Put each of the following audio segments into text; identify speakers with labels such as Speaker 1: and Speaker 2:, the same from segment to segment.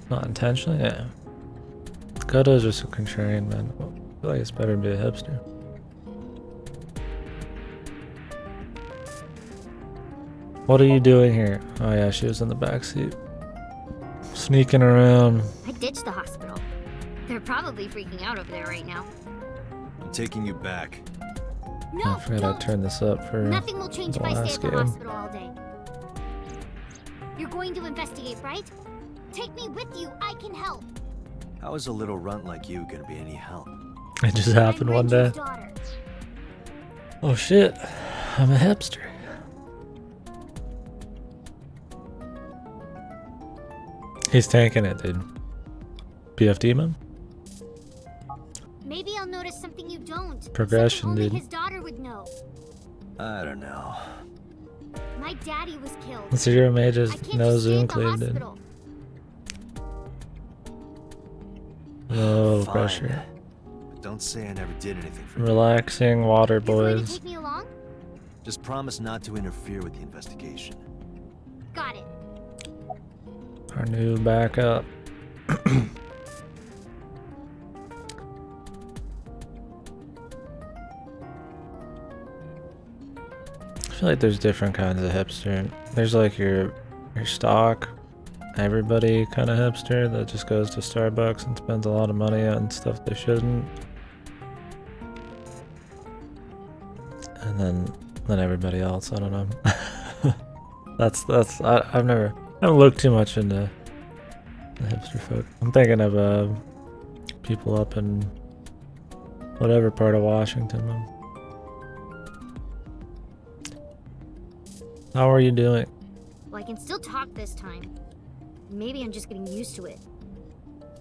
Speaker 1: Not intentionally, yeah. Kodo's just a contrarian, man. I feel like it's better to be a hipster. What are you doing here? Oh yeah, she was in the backseat. Sneaking around.
Speaker 2: I ditched the hospital. They're probably freaking out over there right now.
Speaker 3: I'm taking you back.
Speaker 2: No,
Speaker 1: I forgot I turned this up for
Speaker 2: nothing will change
Speaker 1: the
Speaker 2: if I stay
Speaker 1: last
Speaker 2: at the
Speaker 1: game.
Speaker 2: hospital all day. You're going to investigate, right? Take me with you. I can help.
Speaker 3: How is a little runt like you gonna be any help?
Speaker 1: It just happened
Speaker 2: I'm
Speaker 1: one day.
Speaker 2: Reggie's daughter.
Speaker 1: Oh shit, I'm a hipster. He's tanking it, dude. BFD man?
Speaker 2: Maybe I'll notice something you don't.
Speaker 1: Progression,
Speaker 2: something only
Speaker 1: dude.
Speaker 2: his daughter would know.
Speaker 3: I don't know.
Speaker 2: My daddy was killed.
Speaker 1: Zero Mages,
Speaker 2: I can't
Speaker 1: no
Speaker 2: just stay
Speaker 1: zoom
Speaker 2: at the
Speaker 1: cleave, dude.
Speaker 2: hospital.
Speaker 1: Low
Speaker 3: Fine.
Speaker 1: pressure.
Speaker 3: But don't say I never did anything for you.
Speaker 1: Relaxing water,
Speaker 2: You're going to
Speaker 1: boys.
Speaker 2: take me along?
Speaker 3: Just promise not to interfere with the investigation.
Speaker 2: Got it.
Speaker 1: Our new backup. I feel like there's different kinds of hipster. There's like your stock, everybody kind of hipster that just goes to Starbucks and spends a lot of money on stuff they shouldn't. And then everybody else, I don't know. I haven't looked too much into the hipster folk. I'm thinking of people up in whatever part of Washington, man. How are you doing?
Speaker 2: Well, I can still talk this time. Maybe I'm just getting used to it.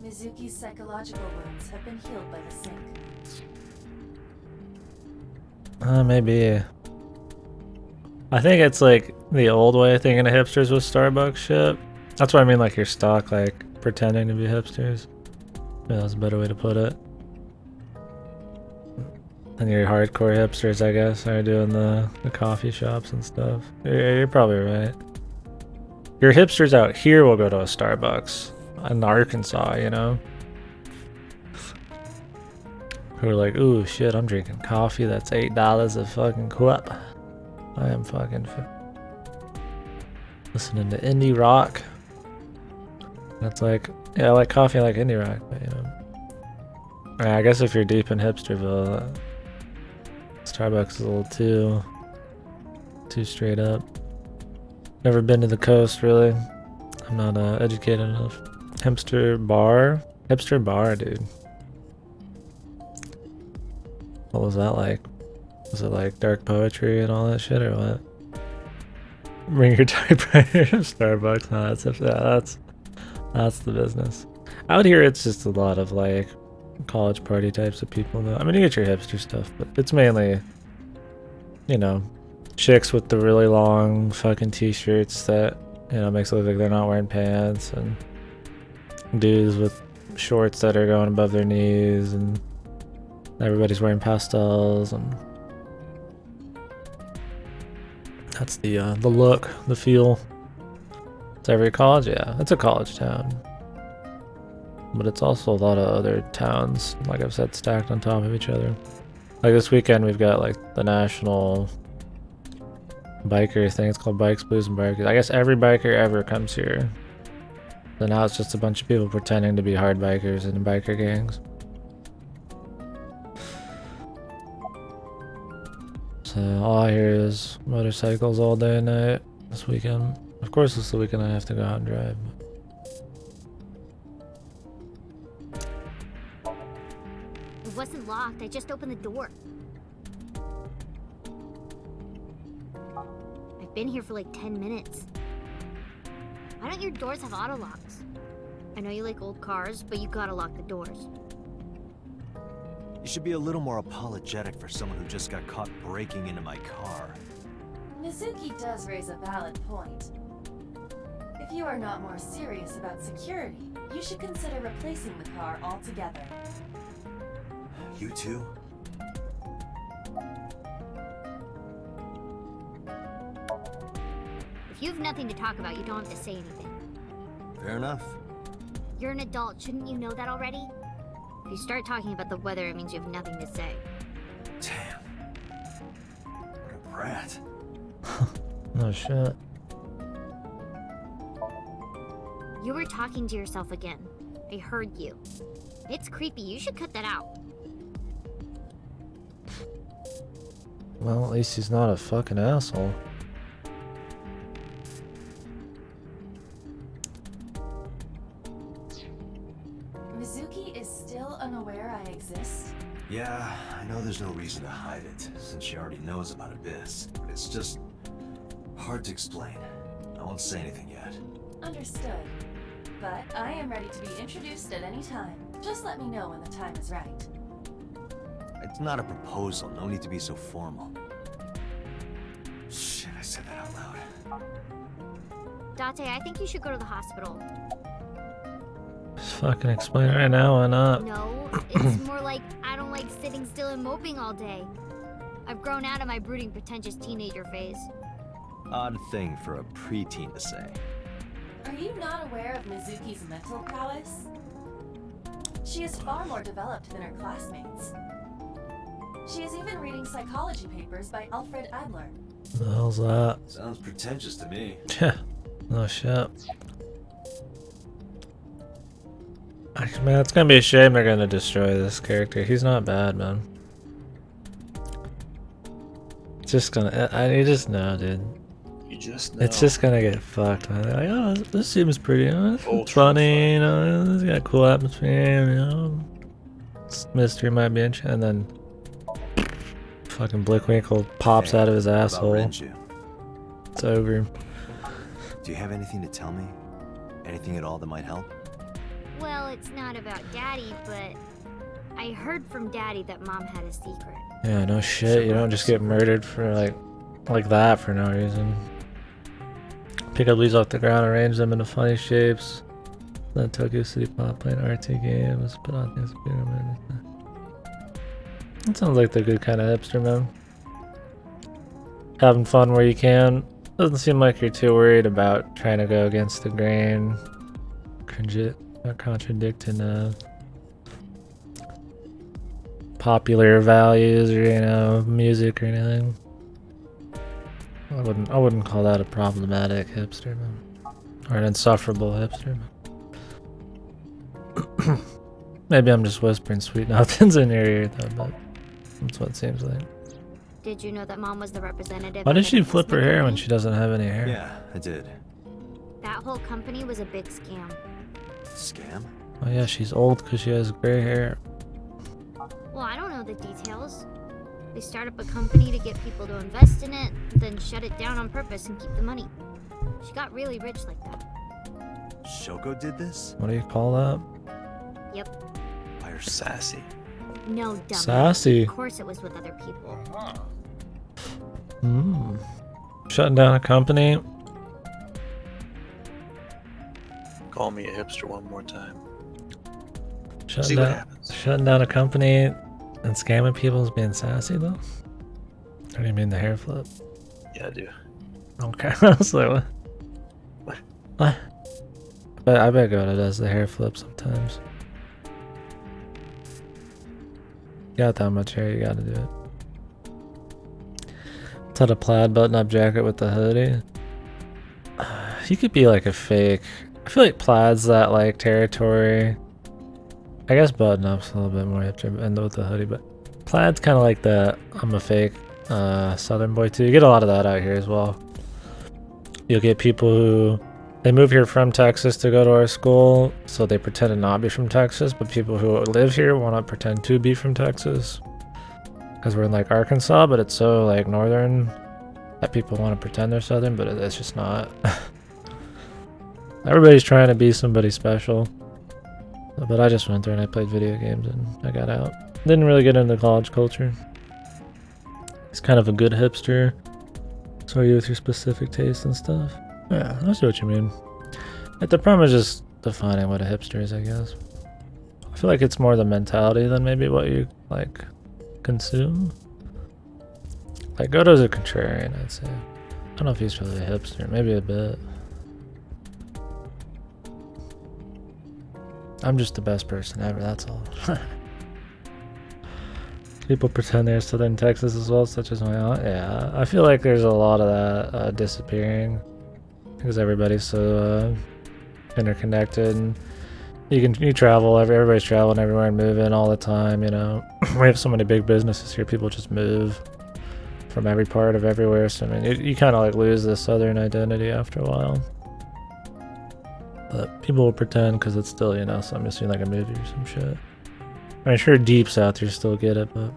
Speaker 4: Mizuki's psychological wounds have been healed by the sink.
Speaker 1: Maybe. I think it's like the old way of thinking of hipsters with Starbucks shit. That's what I mean, like your stock, like pretending to be hipsters. Yeah, that's a better way to put it. And your hardcore hipsters, I guess, are doing the coffee shops and stuff. You're probably right. Your hipsters out here will go to a Starbucks in Arkansas, you know? Who are like, ooh, shit, I'm drinking coffee that's $8 a fucking cup. I am fucking listening to indie rock. That's like, yeah, I like coffee, I like indie rock, but you know. I guess if you're deep in hipsterville, Starbucks is a little too straight up. Never been to the coast, really. I'm not educated enough. Hipster bar, dude. What was that like? Was it like dark poetry and all that shit, or what? Bring your typewriter to Starbucks. No, that's the business. Out here, it's just a lot of like college party types of people. Though I mean, you get your hipster stuff, but it's mainly, you know, chicks with the really long fucking t-shirts that, you know, makes it look like they're not wearing pants, and dudes with shorts that are going above their knees, and everybody's wearing pastels, and that's the look, the feel. It's every college, yeah. It's a college town. But it's also a lot of other towns, like I've said, stacked on top of each other. Like this weekend, we've got like the national biker thing. It's called Bikes, Blues, and Bikers. I guess every biker ever comes here. So now it's just a bunch of people pretending to be hard bikers in biker gangs. So all I hear is motorcycles all day and night this weekend. Of course, it's the weekend I have to go out and drive.
Speaker 2: It wasn't locked. I just opened the door. I've been here for like 10 minutes. Why don't your doors have auto locks? I know you like old cars, but you gotta lock the doors.
Speaker 3: You should be a little more apologetic for someone who just got caught breaking into my car.
Speaker 4: Mizuki does raise a valid point. If you are not more serious about security, you should consider replacing the car altogether.
Speaker 3: You too?
Speaker 2: If you have nothing to talk about, you don't have to say anything.
Speaker 3: Fair enough.
Speaker 2: You're an adult, shouldn't you know that already? If you start talking about the weather, it means you have nothing to say.
Speaker 3: Damn. What a brat.
Speaker 1: No shit.
Speaker 2: You were talking to yourself again. I heard you. It's creepy, you should cut that out.
Speaker 1: Well, at least he's not a fucking asshole.
Speaker 4: Mizuki is still unaware I exist?
Speaker 3: Yeah, I know there's no reason to hide it, since she already knows about Abyss. But it's just hard to explain. I won't say anything yet.
Speaker 4: Understood. But I am ready to be introduced at any time. Just let me know when the time is right.
Speaker 3: It's not a proposal, no need to be so formal. Shit, I said that out loud.
Speaker 2: Date, I think you should go to the hospital.
Speaker 1: Just fucking explain it right now, why not?
Speaker 2: No, it's more like I don't like sitting still and moping all day. I've grown out of my brooding, pretentious teenager phase.
Speaker 3: Odd thing for a preteen to say.
Speaker 4: Are you not aware of Mizuki's mental prowess? She is far more developed than her classmates. She is even reading psychology papers by Alfred Adler.
Speaker 1: The hell's that?
Speaker 3: Sounds pretentious to me.
Speaker 1: Yeah. No shit. Man, it's gonna be a shame they're gonna destroy this character. He's not bad, man. Just gonna, you just know, dude.
Speaker 5: You just know.
Speaker 1: It's just gonna get fucked, man. They're like, oh, this seems pretty, it's
Speaker 5: Ultra
Speaker 1: funny, you know, it's got a cool atmosphere, you know. This mystery might be interesting, and then fucking Blickwinkle pops
Speaker 3: Hey,
Speaker 1: out of his
Speaker 3: how about
Speaker 1: asshole.
Speaker 3: Renju?
Speaker 1: It's over.
Speaker 3: Do you have anything to tell me? Anything at all that might help?
Speaker 2: Well, it's not about Daddy, but I heard from Daddy that Mom had a secret.
Speaker 1: Yeah, no shit. You don't just get murdered for like that for no reason. Pick up leaves off the ground, arrange them into funny shapes. Then Tokyo City Pop play an RT game. Was put on things. That sounds like the good kind of hipster, man. Having fun where you can. Doesn't seem like you're too worried about trying to go against the grain. Contradicting popular values or, you know, music or anything. I wouldn't call that a problematic hipster, man. Or an insufferable hipster, man. Maybe I'm just whispering sweet nothings in your ear though, but that's what it seems like.
Speaker 2: Did you know that Mom was the representative?
Speaker 1: Why
Speaker 2: of
Speaker 1: does she
Speaker 2: an
Speaker 1: flip her
Speaker 2: investment
Speaker 1: hair when
Speaker 2: company?
Speaker 1: she doesn't have any hair?
Speaker 3: Yeah, I did.
Speaker 2: That whole company was a big scam.
Speaker 3: Scam?
Speaker 1: Oh yeah, she's old because she has gray hair.
Speaker 2: Well, I don't know the details. They start up a company to get people to invest in it, then shut it down on purpose and keep the money. She got really rich like that.
Speaker 3: Shoko did this?
Speaker 1: What do you call that?
Speaker 2: Yep.
Speaker 3: By herself.
Speaker 5: Sassy.
Speaker 2: No, dumb.
Speaker 1: Sassy.
Speaker 2: Of course it was with other people.
Speaker 1: Shutting down a company.
Speaker 5: Call me a hipster one more time.
Speaker 1: Shutting
Speaker 5: See what
Speaker 1: down,
Speaker 5: happens.
Speaker 1: shutting down a company and scamming people is being sassy though? Or do you mean the hair flip?
Speaker 5: Yeah, I do.
Speaker 1: Okay, I was like, what?
Speaker 5: What?
Speaker 1: What? But I bet Goda does the hair flip sometimes. Got that much hair, you gotta do it. It's had a plaid button-up jacket with the hoodie. You could be like a fake. I feel like plaid's that like territory. I guess button-up's a little bit more hipster and with the hoodie, but plaid's kind of like the I'm a fake southern boy too. You get a lot of that out here as well. You'll get people who they move here from Texas to go to our school, so they pretend to not be from Texas, but people who live here want to pretend to be from Texas. Because we're in like Arkansas, but it's so like northern that people want to pretend they're southern, but it's just not. Everybody's trying to be somebody special. But I just went there and I played video games and I got out. Didn't really get into college culture. He's kind of a good hipster. So are you with your specific taste and stuff? Yeah, I see what you mean. Like, the problem is just defining what a hipster is, I guess. I feel like it's more the mentality than maybe what you, like, consume. Like, Goto's a contrarian, I'd say. I don't know if he's really a hipster. Maybe a bit. I'm just the best person ever, that's all. People pretend they're Southern Texas as well, such as my aunt. Yeah, I feel like there's a lot of that disappearing because everybody's so interconnected. And you travel, everybody's traveling everywhere and moving all the time. You know, we have so many big businesses here. People just move from every part of everywhere. So I mean, you kind of like lose the Southern identity after a while. But people will pretend because it's still, you know, so I'm just seeing like a movie or some shit. I'm sure deep south you still get it, but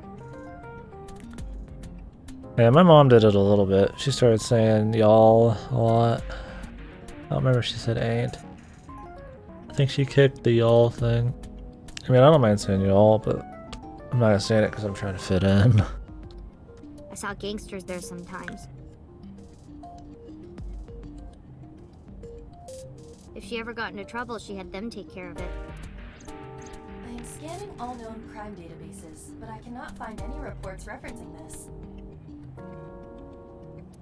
Speaker 1: yeah, my mom did it a little bit. She started saying y'all a lot. I don't remember if she said ain't. I think she kicked the y'all thing. I mean, I don't mind saying y'all, but I'm not gonna say it because I'm trying to fit in.
Speaker 2: I saw gangsters there sometimes. If she ever got into trouble, she had them take care of it.
Speaker 4: I am scanning all known crime databases, but I cannot find any reports referencing this.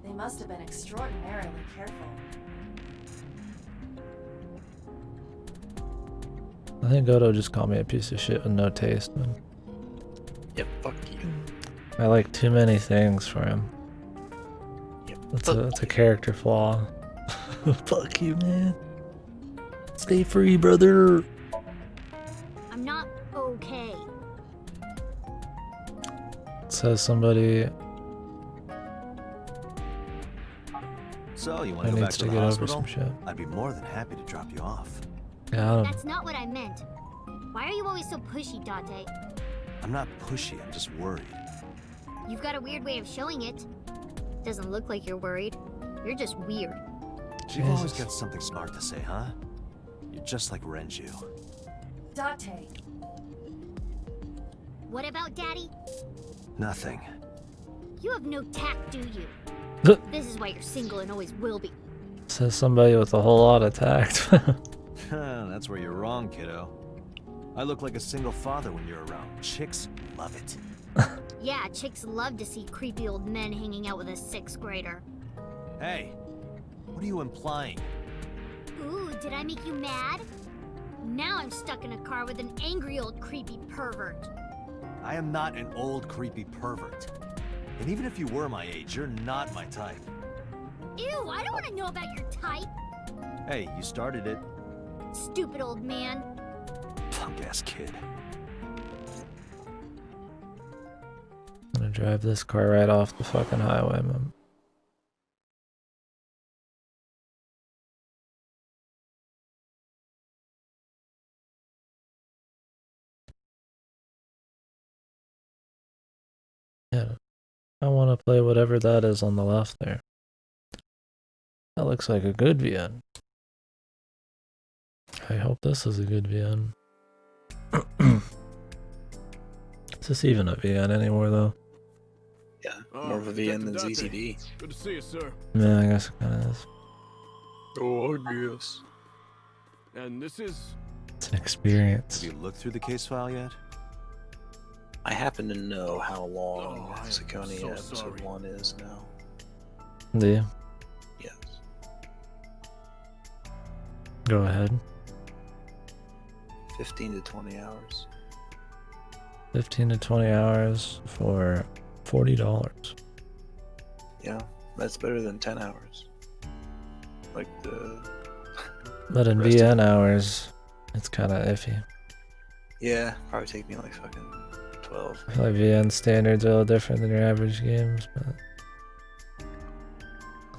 Speaker 4: They must have been extraordinarily careful.
Speaker 1: I think Godo just called me a piece of shit with no taste, man.
Speaker 5: Yeah, fuck you.
Speaker 1: I like too many things for him.
Speaker 5: Yeah,
Speaker 1: That's a character flaw. Fuck you, man. Stay free, brother.
Speaker 2: I'm not okay.
Speaker 1: Says somebody
Speaker 3: So, you want
Speaker 1: who
Speaker 3: to go back
Speaker 1: needs
Speaker 3: to
Speaker 1: to
Speaker 3: the
Speaker 1: get over
Speaker 3: hospital?
Speaker 1: some shit.
Speaker 3: I'd be more than happy to drop you off.
Speaker 1: Yeah,
Speaker 2: That's not what I meant. Why are you always so pushy, Date?
Speaker 3: I'm not pushy, I'm just worried.
Speaker 2: You've got a weird way of showing it. Doesn't look like you're worried. You're just weird.
Speaker 3: You've always
Speaker 1: Jesus.
Speaker 3: got something smart to say, huh? You're just like Renju.
Speaker 4: Date.
Speaker 2: What about Daddy?
Speaker 3: Nothing.
Speaker 2: You have no tact, do you? This is why you're single and always will be.
Speaker 1: Says somebody with a whole lot of tact.
Speaker 3: That's where you're wrong, kiddo. I look like a single father when you're around. Chicks love it.
Speaker 2: Yeah, chicks love to see creepy old men hanging out with a 6th grader.
Speaker 3: Hey, what are you implying?
Speaker 2: Ooh, did I make you mad? Now I'm stuck in a car with an angry old creepy pervert.
Speaker 3: I am not an old creepy pervert. And even if you were my age, you're not my type.
Speaker 2: Ew, I don't want to know about your type.
Speaker 3: Hey, you started it.
Speaker 2: Stupid old man.
Speaker 3: Punk-ass kid.
Speaker 1: I'm gonna drive this car right off the fucking highway, man. Yeah, I want to play whatever that is on the left there. That looks like a good VN. I hope this is a good VN. Is this even a VN anymore, though?
Speaker 5: Yeah, more of a VN than ZZD.
Speaker 6: Good to see you, sir.
Speaker 1: Yeah, I guess it kind of is.
Speaker 5: Oh, yes.
Speaker 6: And this is...
Speaker 1: It's an experience.
Speaker 3: Have you looked through the case file yet?
Speaker 5: I happen to know how long
Speaker 6: I am
Speaker 5: Sakonia
Speaker 6: so
Speaker 5: episode
Speaker 6: sorry.
Speaker 5: 1 is now.
Speaker 1: Do you?
Speaker 5: Yes.
Speaker 1: Go ahead.
Speaker 5: 15 to 20 hours.
Speaker 1: 15 to 20 hours for $40.
Speaker 5: Yeah, that's better than 10 hours. Like the...
Speaker 1: But in
Speaker 5: Rest
Speaker 1: VN hours, it's kind of iffy.
Speaker 5: Yeah, probably take me like fucking 12.
Speaker 1: I feel like VN standards are a little different than your average games, but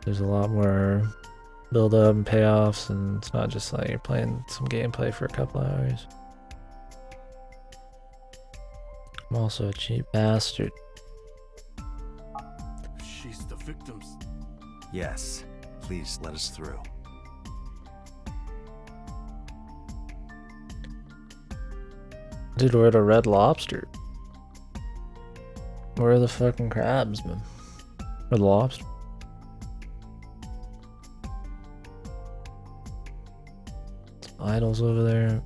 Speaker 1: there's a lot more build up and payoffs, and it's not just like you're playing some gameplay for a couple hours. I'm also a cheap bastard.
Speaker 6: She's the victim's...
Speaker 3: Yes. Please let us through.
Speaker 1: Dude, we're at a Red Lobster. Where are the fucking crabs, man? Or the lobster? Some idols over there.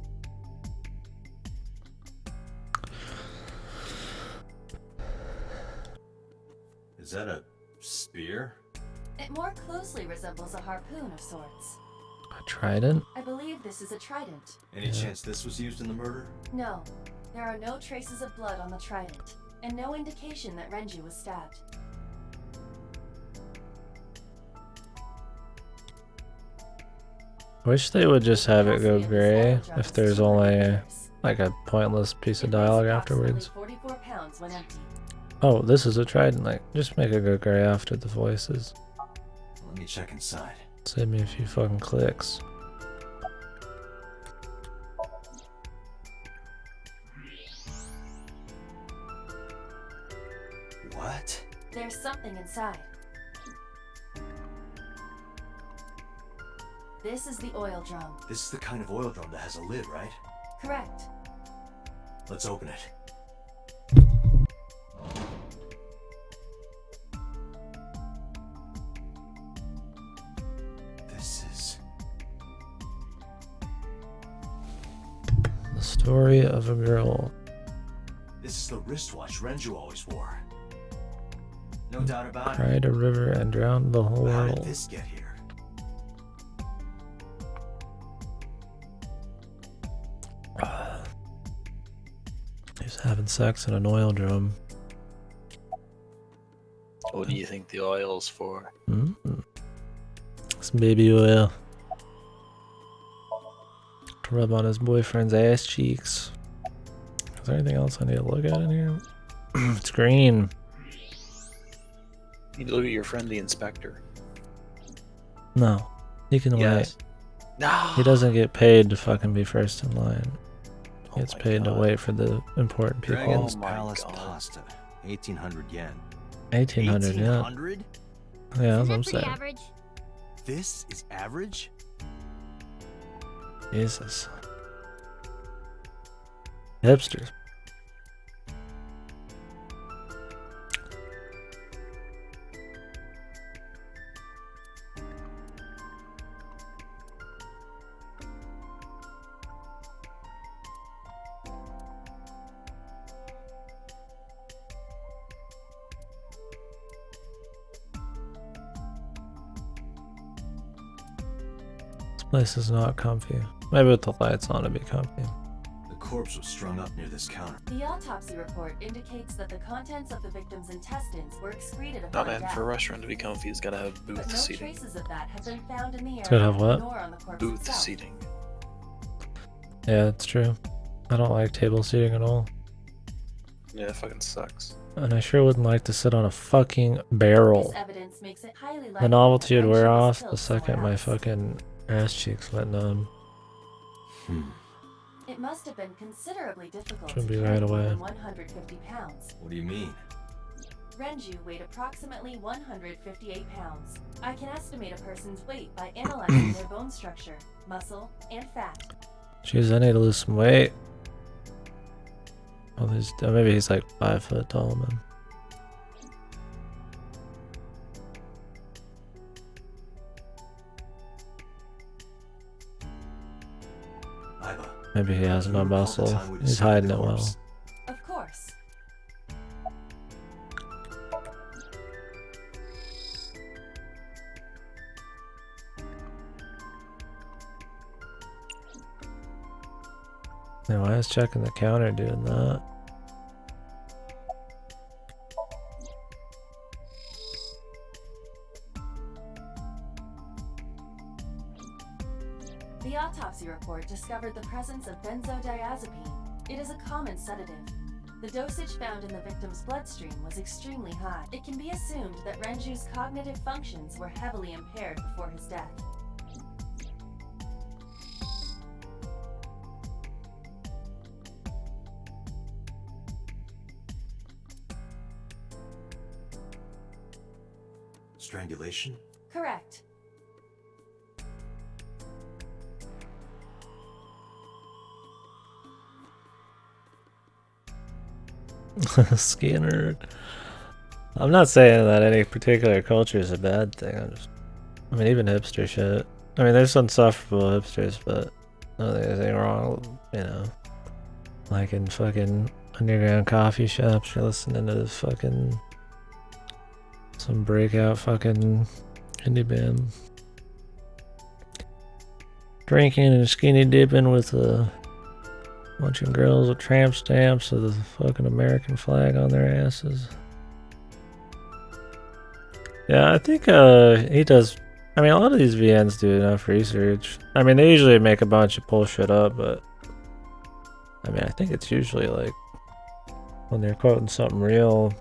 Speaker 3: Is that a spear?
Speaker 4: It more closely resembles a harpoon of sorts.
Speaker 1: A trident?
Speaker 4: I believe this is a trident.
Speaker 3: Any chance this was used in the murder?
Speaker 4: No, there are no traces of blood on the trident, and no indication that Renju was stabbed.
Speaker 1: Wish they would just have it go
Speaker 4: Calcium
Speaker 1: gray
Speaker 4: is
Speaker 1: if there's
Speaker 4: 200
Speaker 1: only
Speaker 4: liters.
Speaker 1: like a pointless piece of
Speaker 4: It weighs
Speaker 1: dialogue
Speaker 4: approximately
Speaker 1: afterwards.
Speaker 4: 44 pounds when empty.
Speaker 1: Oh, this is a trident. Like, just make it go gray after the voices.
Speaker 3: Let me check inside.
Speaker 1: Save me a few fucking clicks.
Speaker 3: What?
Speaker 4: There's something inside. This is the oil drum.
Speaker 3: This is the kind of oil drum that has a lid, right?
Speaker 4: Correct.
Speaker 3: Let's open it. This is...
Speaker 1: The story of a girl.
Speaker 3: This is the wristwatch Renju always wore. No doubt about it.
Speaker 1: Cried a river and drowned the whole
Speaker 3: But how did
Speaker 1: world.
Speaker 3: this get here?
Speaker 1: He's having sex in an oil drum.
Speaker 5: What do you think the oil's for?
Speaker 1: It's baby oil. To rub on his boyfriend's ass cheeks. Is there anything else I need to look at in here? It's green.
Speaker 5: You need to look at your friend the inspector.
Speaker 1: No. He can
Speaker 5: Yes. No.
Speaker 1: wait. He doesn't get paid to fucking be first in line. He
Speaker 5: Oh
Speaker 1: gets
Speaker 5: my
Speaker 1: paid to
Speaker 5: God.
Speaker 1: wait for the important people.
Speaker 3: Dragon's
Speaker 5: Oh my
Speaker 3: Palace
Speaker 5: God.
Speaker 3: pasta. 1800 yen.
Speaker 1: 1800, yeah.
Speaker 3: 1800?
Speaker 1: Yeah,
Speaker 2: Isn't
Speaker 1: that's what
Speaker 2: that
Speaker 1: I'm
Speaker 2: pretty
Speaker 1: saying.
Speaker 2: average?
Speaker 3: This is average?
Speaker 1: Jesus. Hipsters. This place is not comfy. Maybe with the lights on it'd be comfy.
Speaker 3: The corpse was strung up near this counter.
Speaker 4: The autopsy report indicates that the contents of the victim's intestines were excreted
Speaker 5: No
Speaker 4: upon
Speaker 5: man,
Speaker 4: death.
Speaker 5: for a restaurant to be comfy, it's gotta have
Speaker 4: But
Speaker 5: booth
Speaker 4: no
Speaker 5: seating.
Speaker 4: traces of that have been found in the
Speaker 1: gotta
Speaker 4: area,
Speaker 1: have what?
Speaker 4: nor on the corpse
Speaker 5: Booth
Speaker 4: itself.
Speaker 5: seating.
Speaker 1: Yeah, it's true. I don't like table seating at all.
Speaker 5: Yeah, it fucking sucks.
Speaker 1: And I sure wouldn't like to sit on a fucking barrel.
Speaker 4: This evidence makes it highly likely
Speaker 1: The novelty
Speaker 4: that
Speaker 1: would wear
Speaker 4: Renju was
Speaker 1: off
Speaker 4: killed
Speaker 1: the second
Speaker 4: somewhere
Speaker 1: my
Speaker 4: else.
Speaker 1: fucking ass cheeks went numb.
Speaker 4: It must have been considerably difficult
Speaker 1: Should
Speaker 4: to
Speaker 1: be
Speaker 4: carry
Speaker 1: right
Speaker 4: more
Speaker 1: away.
Speaker 4: than 150 pounds.
Speaker 3: What do you mean?
Speaker 4: Renju weighed approximately 158 pounds. I can estimate a person's weight by analyzing their bone structure, muscle, and fat.
Speaker 1: Jeez, I need to lose some weight. Oh, maybe he's like 5 foot tall, man.
Speaker 3: Iva,
Speaker 1: Maybe he has
Speaker 3: do
Speaker 1: no
Speaker 3: you recall the
Speaker 1: muscle.
Speaker 3: time we
Speaker 1: He's
Speaker 3: discovered
Speaker 1: hiding
Speaker 3: the
Speaker 1: it well.
Speaker 3: corpse?
Speaker 4: Of course.
Speaker 1: Yeah, why is checking the counter doing that?
Speaker 4: The autopsy report discovered the presence of benzodiazepine. It is a common sedative. The dosage found in the victim's bloodstream was extremely high. It can be assumed that Renju's cognitive functions were heavily impaired before his death.
Speaker 3: Strangulation?
Speaker 4: Correct.
Speaker 1: Skinner. I'm not saying that any particular culture is a bad thing. I mean, even hipster shit. I mean, there's insufferable hipsters, but I don't think there's anything wrong, you know. Like in fucking underground coffee shops, you're listening to fucking some breakout fucking indie band. drinking and skinny dipping with a bunch of girls with tramp stamps with the fucking American flag on their asses. Yeah, I think he does. I mean, a lot of these VNs do enough research. I mean, they usually make a bunch of bullshit up, but I mean, I think it's usually like when they're quoting something real,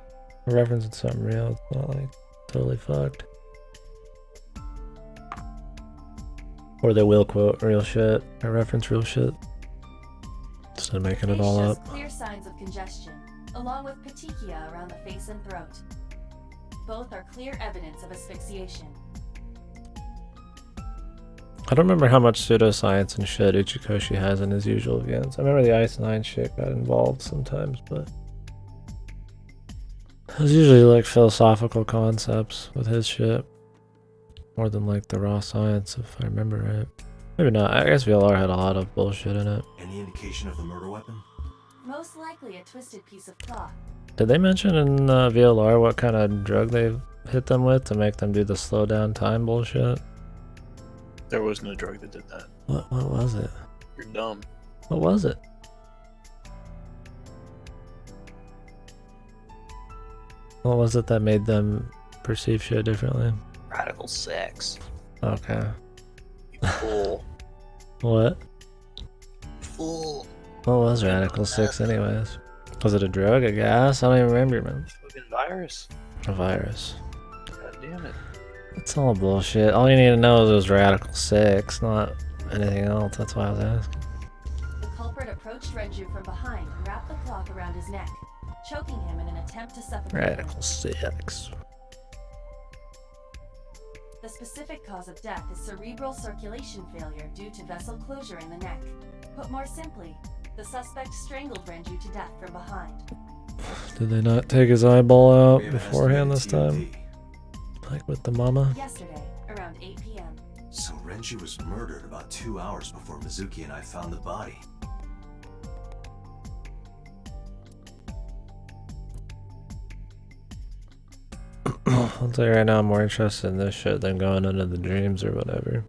Speaker 1: referencing something real, it's not like totally fucked. Or they will quote real shit or reference real shit instead of making it all up.
Speaker 4: Clear signs of congestion, along with petechia around the face and throat. Both are clear evidence of asphyxiation.
Speaker 1: I don't remember how much pseudoscience and shit Uchikoshi has in his usual VNs. I remember the Ice 9 shit got involved sometimes, but it was usually like philosophical concepts with his shit. More than like the raw science, if I remember right. Maybe not. I guess VLR had a lot of bullshit in it.
Speaker 3: Any indication of the murder weapon?
Speaker 4: Most likely a twisted piece of cloth.
Speaker 1: Did they mention in VLR what kind of drug they hit them with to make them do the slow down time bullshit?
Speaker 5: There was no drug that did that.
Speaker 1: What was it?
Speaker 5: You're dumb.
Speaker 1: What was it? What was it that made them perceive shit differently?
Speaker 5: Radical sex.
Speaker 1: Okay.
Speaker 5: You fool.
Speaker 1: What?
Speaker 5: Fool.
Speaker 1: What was Radical 6 anyways? Was it a drug, a gas? I don't even remember, man.
Speaker 5: Fucking virus.
Speaker 1: A virus.
Speaker 5: God damn it.
Speaker 1: It's all bullshit. All you need to know is it was Radical 6, not anything else. That's why I was asking.
Speaker 4: The culprit approached Renju from behind and wrapped the cloth around his neck, choking him in an attempt to suffocate him.
Speaker 1: Radical 6.
Speaker 4: The specific cause of death is cerebral circulation failure due to vessel closure in the neck. Put more simply, the suspect strangled Renju to death from behind.
Speaker 1: Did they not take his eyeball out
Speaker 3: We have an
Speaker 1: beforehand this
Speaker 3: estimated
Speaker 1: time?
Speaker 3: TOD.
Speaker 1: Like with the mama?
Speaker 4: Yesterday, around 8 p.m.
Speaker 3: So Renji was murdered about 2 hours before Mizuki and I found the body.
Speaker 1: I'll tell you right now, I'm more interested in this shit than going into the dreams or whatever.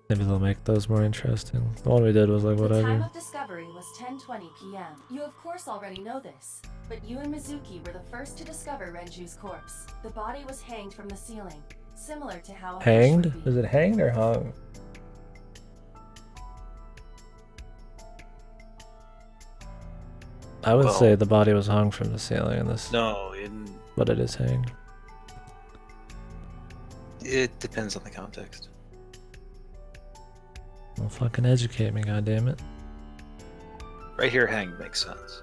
Speaker 1: Maybe they'll make those more interesting. The one we did was like
Speaker 4: The time
Speaker 1: whatever.
Speaker 4: of discovery was 10:20 p.m. You of course already know this, but you and Mizuki were the first to discover Renju's corpse. The body was hanged from the ceiling, similar to how a fish
Speaker 1: Hanged?
Speaker 4: would be.
Speaker 1: Is it hanged or hung? I would
Speaker 5: Well-
Speaker 1: say the body was hung from the ceiling in this,
Speaker 5: No,
Speaker 1: but it is hanged.
Speaker 5: it depends on the context.
Speaker 1: Well, fucking educate me, goddammit.
Speaker 5: Right here, hanged makes sense.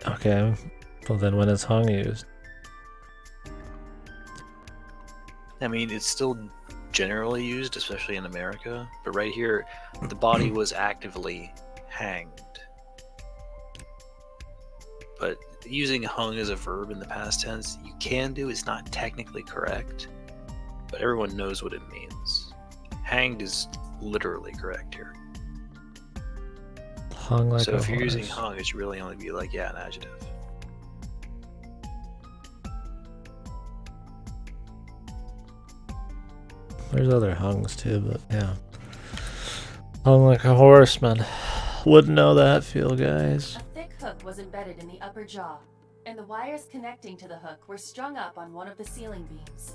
Speaker 1: Okay, well then when is hung used?
Speaker 5: I mean, it's still generally used, especially in America, but right here, the body was actively hanged. But using hung as a verb in the past tense, you can do, it's not technically correct, but everyone knows what it means. Hanged is literally correct here.
Speaker 1: Hung like
Speaker 5: So
Speaker 1: a
Speaker 5: if you're using
Speaker 1: horse.
Speaker 5: hung, it should really only be like, yeah, an adjective.
Speaker 1: There's other hungs too, but yeah. Hung like a horseman. Wouldn't know that feel, guys.
Speaker 4: A thick hook was embedded in the upper jaw, and the wires connecting to the hook were strung up on one of the ceiling beams.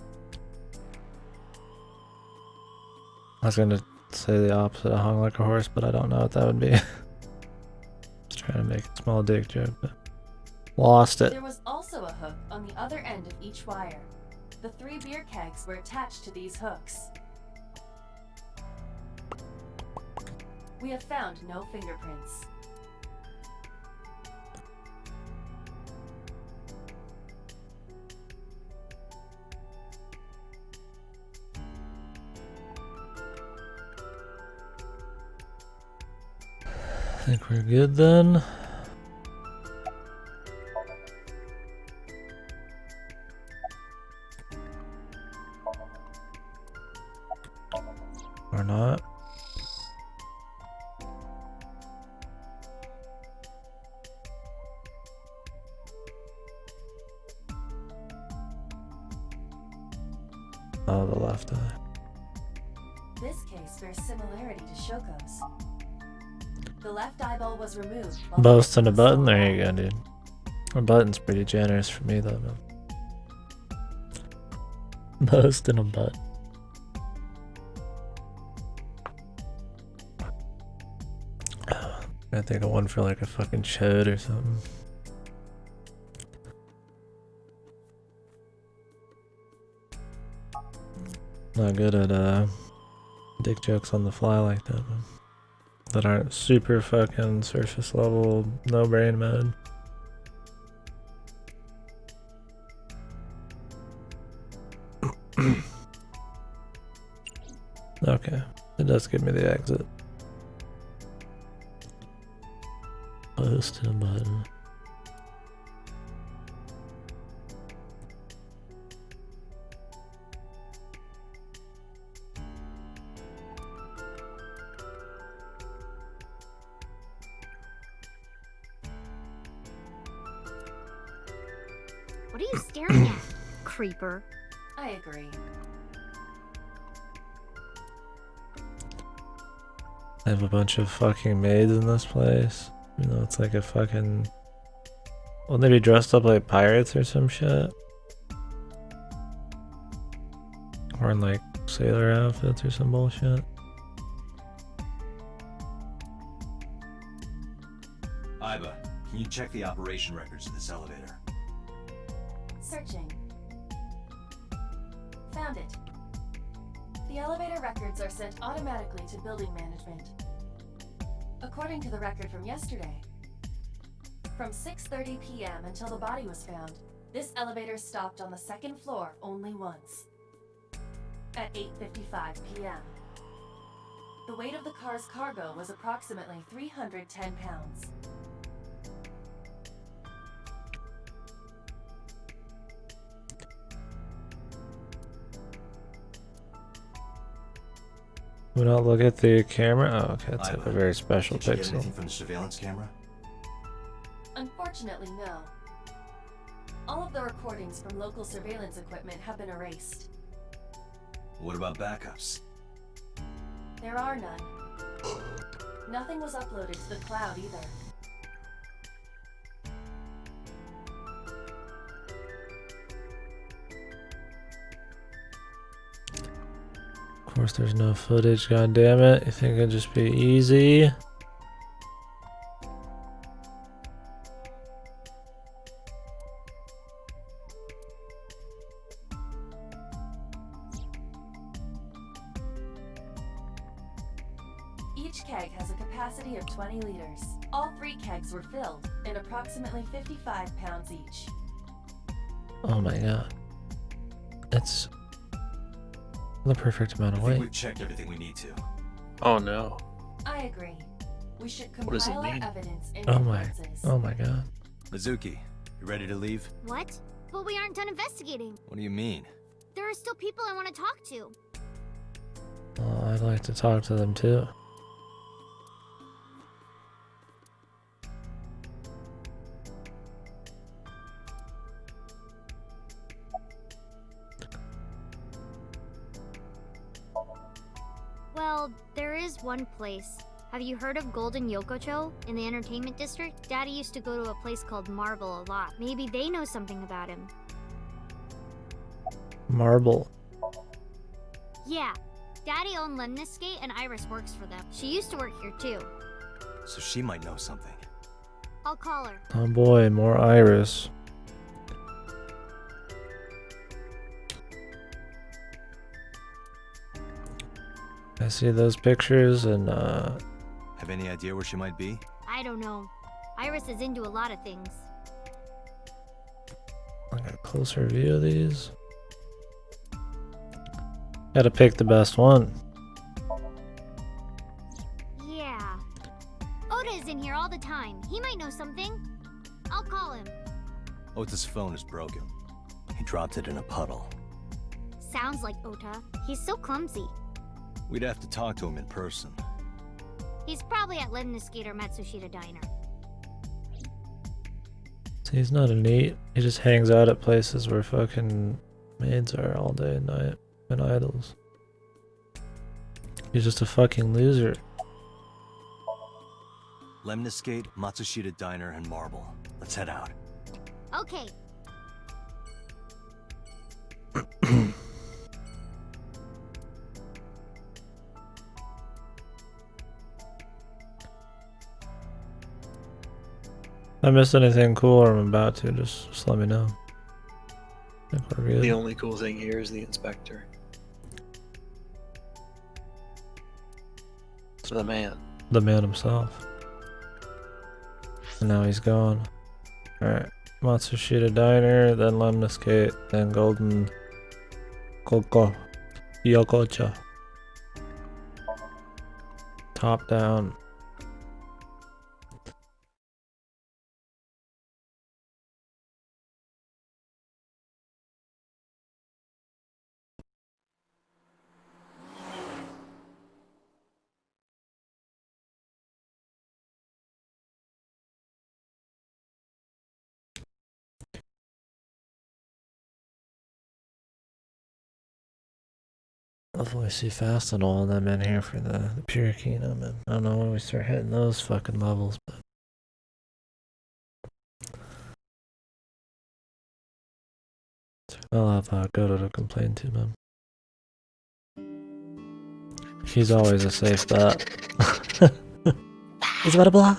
Speaker 1: I was gonna say the opposite of hung like a horse, but I don't know what that would be. Just trying to make a small dick joke, but lost it.
Speaker 4: There was also a hook on the other end of each wire. The 3 beer kegs were attached to these hooks. We have found no fingerprints.
Speaker 1: I think we're good then. Or not. Oh, the left eye.
Speaker 4: This case bears similarity to Shoko's. The left eyeball was removed. while the
Speaker 1: Boasting a
Speaker 4: victim was
Speaker 1: button?
Speaker 4: still
Speaker 1: There you
Speaker 4: alive.
Speaker 1: go, dude. A button's pretty generous for me, though, man. Boasting a button. I think of one for like a fucking chode or something. Not good at dick jokes on the fly like that, though. That aren't super fucking surface level, no brain mode. Okay, it does give me the exit. Post a button.
Speaker 2: What are you staring at, creeper?
Speaker 4: I agree.
Speaker 1: I have a bunch of fucking maids in this place. You know, it's like a fucking... Wouldn't they be dressed up like pirates or some shit? Or in like sailor outfits or some bullshit?
Speaker 3: Iba, can you check the operation records of this elevator?
Speaker 4: Searching. Found it. The elevator records are sent automatically to building management. According to the record from yesterday, from 6:30 p.m. until the body was found, this elevator stopped on the second floor only once. At 8:55 p.m. The weight of the car's cargo was approximately 310 pounds.
Speaker 1: We don't look at the camera? Oh, okay, it's like
Speaker 3: Iva,
Speaker 1: a very special
Speaker 3: did you get
Speaker 1: pixel.
Speaker 3: anything from the surveillance camera?
Speaker 4: Unfortunately, no. All of the recordings from local surveillance equipment have been erased.
Speaker 3: What about backups?
Speaker 4: There are none. Nothing was uploaded to the cloud either.
Speaker 1: Of course there's no footage, god damn it. You think it'd just be easy?
Speaker 4: Each keg has a capacity of 20 liters. All 3 kegs were filled, and approximately 55 pounds each.
Speaker 1: Oh my god. That's the perfect amount
Speaker 3: I
Speaker 1: of
Speaker 3: think
Speaker 1: weight.
Speaker 3: we've checked everything we need to.
Speaker 5: Oh no.
Speaker 4: I agree. We should
Speaker 5: What does it
Speaker 4: compile our
Speaker 5: mean?
Speaker 4: evidence and
Speaker 1: Oh my,
Speaker 4: inferences.
Speaker 1: oh my god.
Speaker 3: Mizuki, you ready to leave?
Speaker 2: What? But we aren't done investigating.
Speaker 3: What do you mean?
Speaker 2: There are still people I want to talk to.
Speaker 1: Oh, I'd like to talk to them too.
Speaker 2: Well, there is one place. Have you heard of Golden Yokocho in the entertainment district? Daddy used to go to a place called Marble a lot. Maybe they know something about him.
Speaker 1: Marble.
Speaker 2: Yeah. Daddy owned Lemniscate and Iris works for them. She used to work here too.
Speaker 3: So she might know something.
Speaker 2: I'll call her.
Speaker 1: Oh boy, more iris. I see those pictures and
Speaker 3: Have any idea where she might be?
Speaker 2: I don't know. Iris is into a lot of things.
Speaker 1: like a closer view of these. Gotta pick the best one.
Speaker 2: Yeah. Oda is in here all the time. He might know something. I'll call him.
Speaker 3: Ota's phone is broken. He dropped it in a puddle.
Speaker 2: Sounds like Ota. He's so clumsy.
Speaker 3: We'd have to talk to him in person.
Speaker 2: He's probably at Lemniscate or Matsushita Diner.
Speaker 1: See, he's not a neat. He just hangs out at places where fucking maids are all day and night. fucking idols. You're just a fucking loser.
Speaker 3: Lemniscate, Matsushita Diner, and Marble. Let's head out.
Speaker 2: Okay.
Speaker 1: If I missed anything cool or I'm about to, just let me know. I think we're good.
Speaker 5: The only cool thing here is the inspector. So the man.
Speaker 1: The man himself. And now he's gone. Alright. Matsushita Diner, then Lemniscate, then Golden Coco. Yokocha. Top down. Hopefully see fast and all of them in here for the pure kingdom, and I don't know when we start hitting those fucking levels, but I'll have Goto to complain to, man. He's always a safe bet. He's about to blah.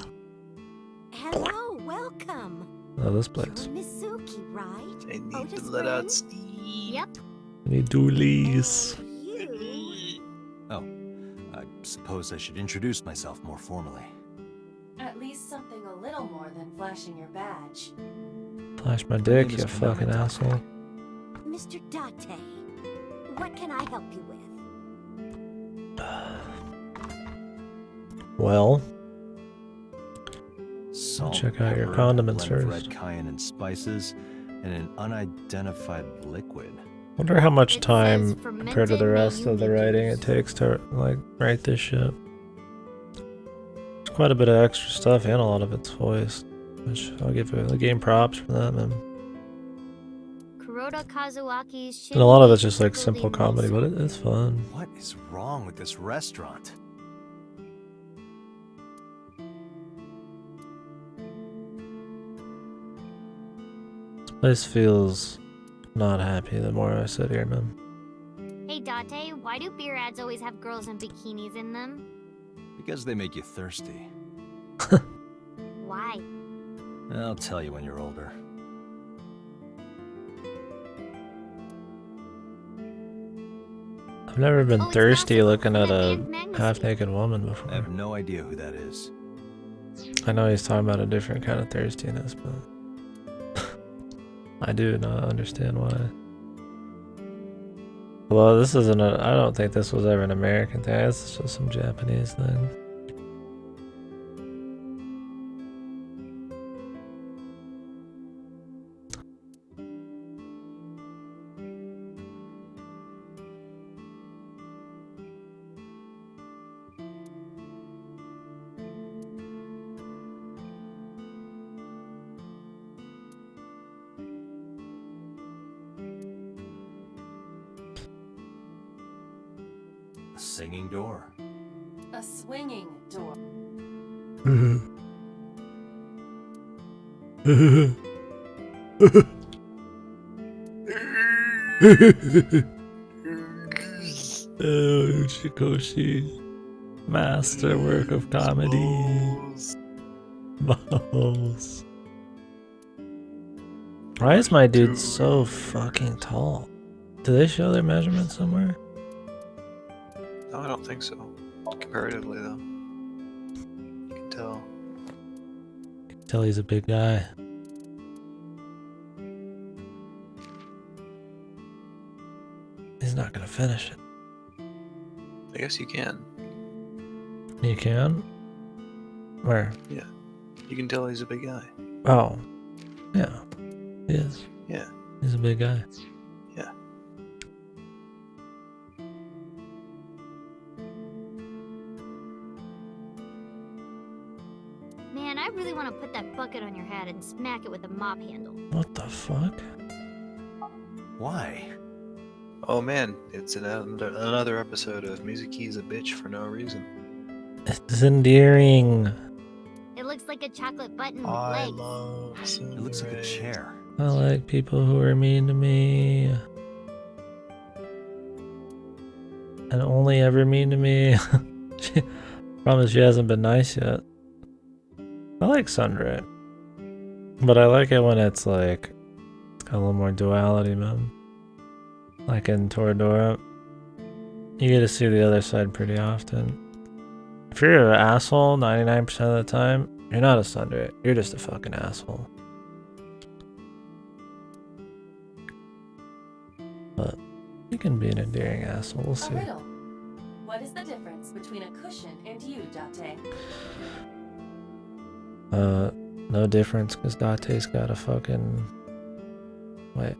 Speaker 7: Hello, welcome.
Speaker 1: Oh, this place.
Speaker 7: You're Mizuki, right?
Speaker 5: They need
Speaker 7: Otis
Speaker 5: to let out
Speaker 7: friend?
Speaker 5: steam.
Speaker 2: Yep.
Speaker 1: We need doolies.
Speaker 7: Oh, you.
Speaker 3: Oh, I suppose I should introduce myself more formally.
Speaker 4: At least something a little more than flashing your badge.
Speaker 1: Flash my dick,
Speaker 3: name
Speaker 1: you
Speaker 3: is
Speaker 1: fucking
Speaker 3: Konami.
Speaker 1: asshole.
Speaker 7: Mr. Date, what can I help you with?
Speaker 1: Well,
Speaker 3: Salt,
Speaker 1: check out your
Speaker 3: pepper,
Speaker 1: condiments
Speaker 3: blend of
Speaker 1: first.
Speaker 3: red cayenne and spices, and an unidentified liquid.
Speaker 1: wonder how much
Speaker 2: It
Speaker 1: time
Speaker 2: says
Speaker 1: compared to the
Speaker 2: fermented
Speaker 1: rest of the writing it
Speaker 2: mayonnaise.
Speaker 1: takes to like write this shit. It's quite a bit of extra stuff and a lot of it's voiced, which I'll give the game props for that, man.
Speaker 2: Kuroda Kazuaki's
Speaker 1: And a lot of it's
Speaker 2: chili
Speaker 1: just like
Speaker 2: sprinkled
Speaker 1: simple
Speaker 2: in
Speaker 1: comedy, but
Speaker 2: miso.
Speaker 1: it's fun.
Speaker 3: What is wrong with this restaurant?
Speaker 1: This place feels not happy the more I sit here, man.
Speaker 2: Hey Date, why do beer ads always have girls in bikinis in them?
Speaker 3: Because they make you thirsty.
Speaker 2: Why?
Speaker 3: I'll tell you when you're older.
Speaker 1: I've never been
Speaker 2: Oh, it's
Speaker 1: thirsty
Speaker 2: massive.
Speaker 1: looking at a
Speaker 2: Fermented magnesia.
Speaker 1: half-naked woman
Speaker 3: I
Speaker 1: before.
Speaker 3: have no idea who that is.
Speaker 1: I know he's talking about a different kind of thirstiness, but I do not understand why. Well, this isn't I don't think this was ever an American thing. This is just some Japanese thing.
Speaker 3: A singing door.
Speaker 4: A swinging door.
Speaker 1: Oh, Shikoshi. Masterwork of comedy. Balls. Why is my dude so fucking tall? Do they show their measurements somewhere?
Speaker 5: No, I don't think so. Comparatively, though. You can tell.
Speaker 1: Tell he's a big guy. He's not gonna finish it.
Speaker 5: I guess you can.
Speaker 1: You can? Where?
Speaker 5: You can tell he's a big guy.
Speaker 1: Oh. Yeah. He is.
Speaker 5: Yeah.
Speaker 1: He's a big guy.
Speaker 5: Yeah.
Speaker 2: Man, I really want to put that bucket on your head and smack it with a mop handle.
Speaker 1: What the fuck?
Speaker 3: Why?
Speaker 5: Oh man, it's another episode of Mizuki's a bitch for no reason.
Speaker 1: It's endearing.
Speaker 2: It looks like a chocolate button with
Speaker 5: I
Speaker 2: legs.
Speaker 5: love
Speaker 3: It looks like a chair.
Speaker 1: I like people who are mean to me. And only ever mean to me. Promise she hasn't been nice yet. I like Sundray. But I like it when it's like, it's got a little more duality, man. Like in Toradora. You get to see the other side pretty often. If you're an asshole 99% of the time, you're not a Sundray. You're just a fucking asshole. But you can be an endearing asshole, we'll
Speaker 4: A
Speaker 1: see.
Speaker 4: riddle. What is the difference between a cushion and you, Date?
Speaker 1: No difference, because Date's got a fucking... Wait.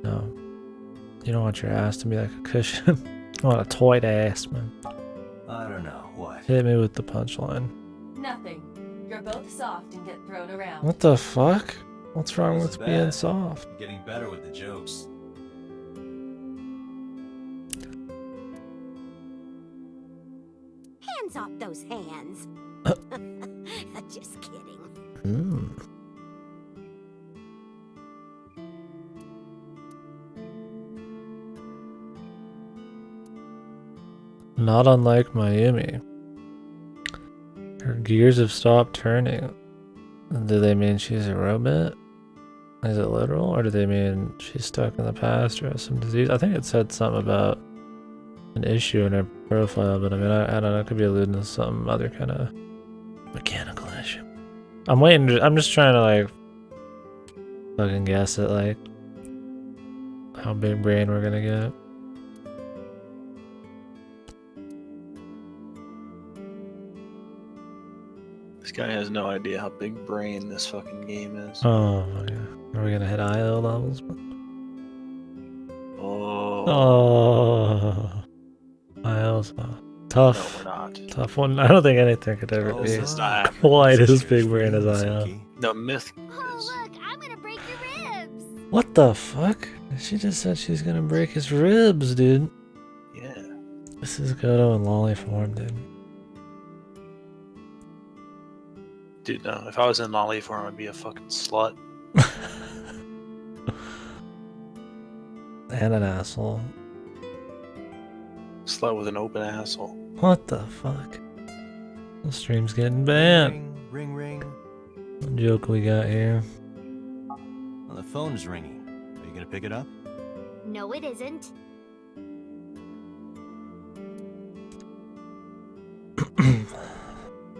Speaker 1: No. You don't want your ass to be like a cushion. You want a toyed ass, man.
Speaker 3: I don't know. What?
Speaker 1: Hit me with the punchline.
Speaker 4: Nothing. You're both soft and get thrown around.
Speaker 1: What the fuck? What's wrong
Speaker 3: This is
Speaker 1: with being
Speaker 3: bad.
Speaker 1: soft?
Speaker 3: You're getting better with the jokes.
Speaker 7: Hands off those hands. Just kidding.
Speaker 1: Hmm. Not unlike Mayumi. Her gears have stopped turning. Do they mean she's a robot? Is it literal? Or do they mean she's stuck in the past or has some disease? I think it said something about an issue in her profile, but I mean, I don't know. It could be alluding to some other kind of mechanical issue. I'm waiting. I'm just trying to, like, fucking guess at, like, how big brain we're gonna get.
Speaker 5: This guy has no idea how big brain this fucking game is.
Speaker 1: Oh my god. Are we gonna hit IO levels?
Speaker 5: Oh.
Speaker 1: Oh. IO's
Speaker 5: No,
Speaker 1: tough.
Speaker 5: we're not.
Speaker 1: Tough one. I don't think anything could ever
Speaker 3: Oh,
Speaker 1: be
Speaker 5: It's not.
Speaker 1: quite
Speaker 3: This
Speaker 1: as
Speaker 3: chair's
Speaker 1: big
Speaker 3: for
Speaker 1: brain
Speaker 3: you,
Speaker 1: as IO.
Speaker 3: Mizuki.
Speaker 5: No, Myth
Speaker 2: Oh,
Speaker 5: is.
Speaker 2: look, I'm gonna break your ribs.
Speaker 1: What the fuck? She just said she's gonna break his ribs, dude.
Speaker 5: Yeah.
Speaker 1: This is Goto in lolly form, dude.
Speaker 5: Dude, no. If I was in Lolly form, I'd be a fucking slut.
Speaker 1: And an asshole.
Speaker 5: Slut with an open asshole.
Speaker 1: What the fuck? The stream's getting banned.
Speaker 3: Ring, ring, ring.
Speaker 1: What joke we got here?
Speaker 3: Well, the phone's ringing. Are you gonna pick it up?
Speaker 2: No, it isn't.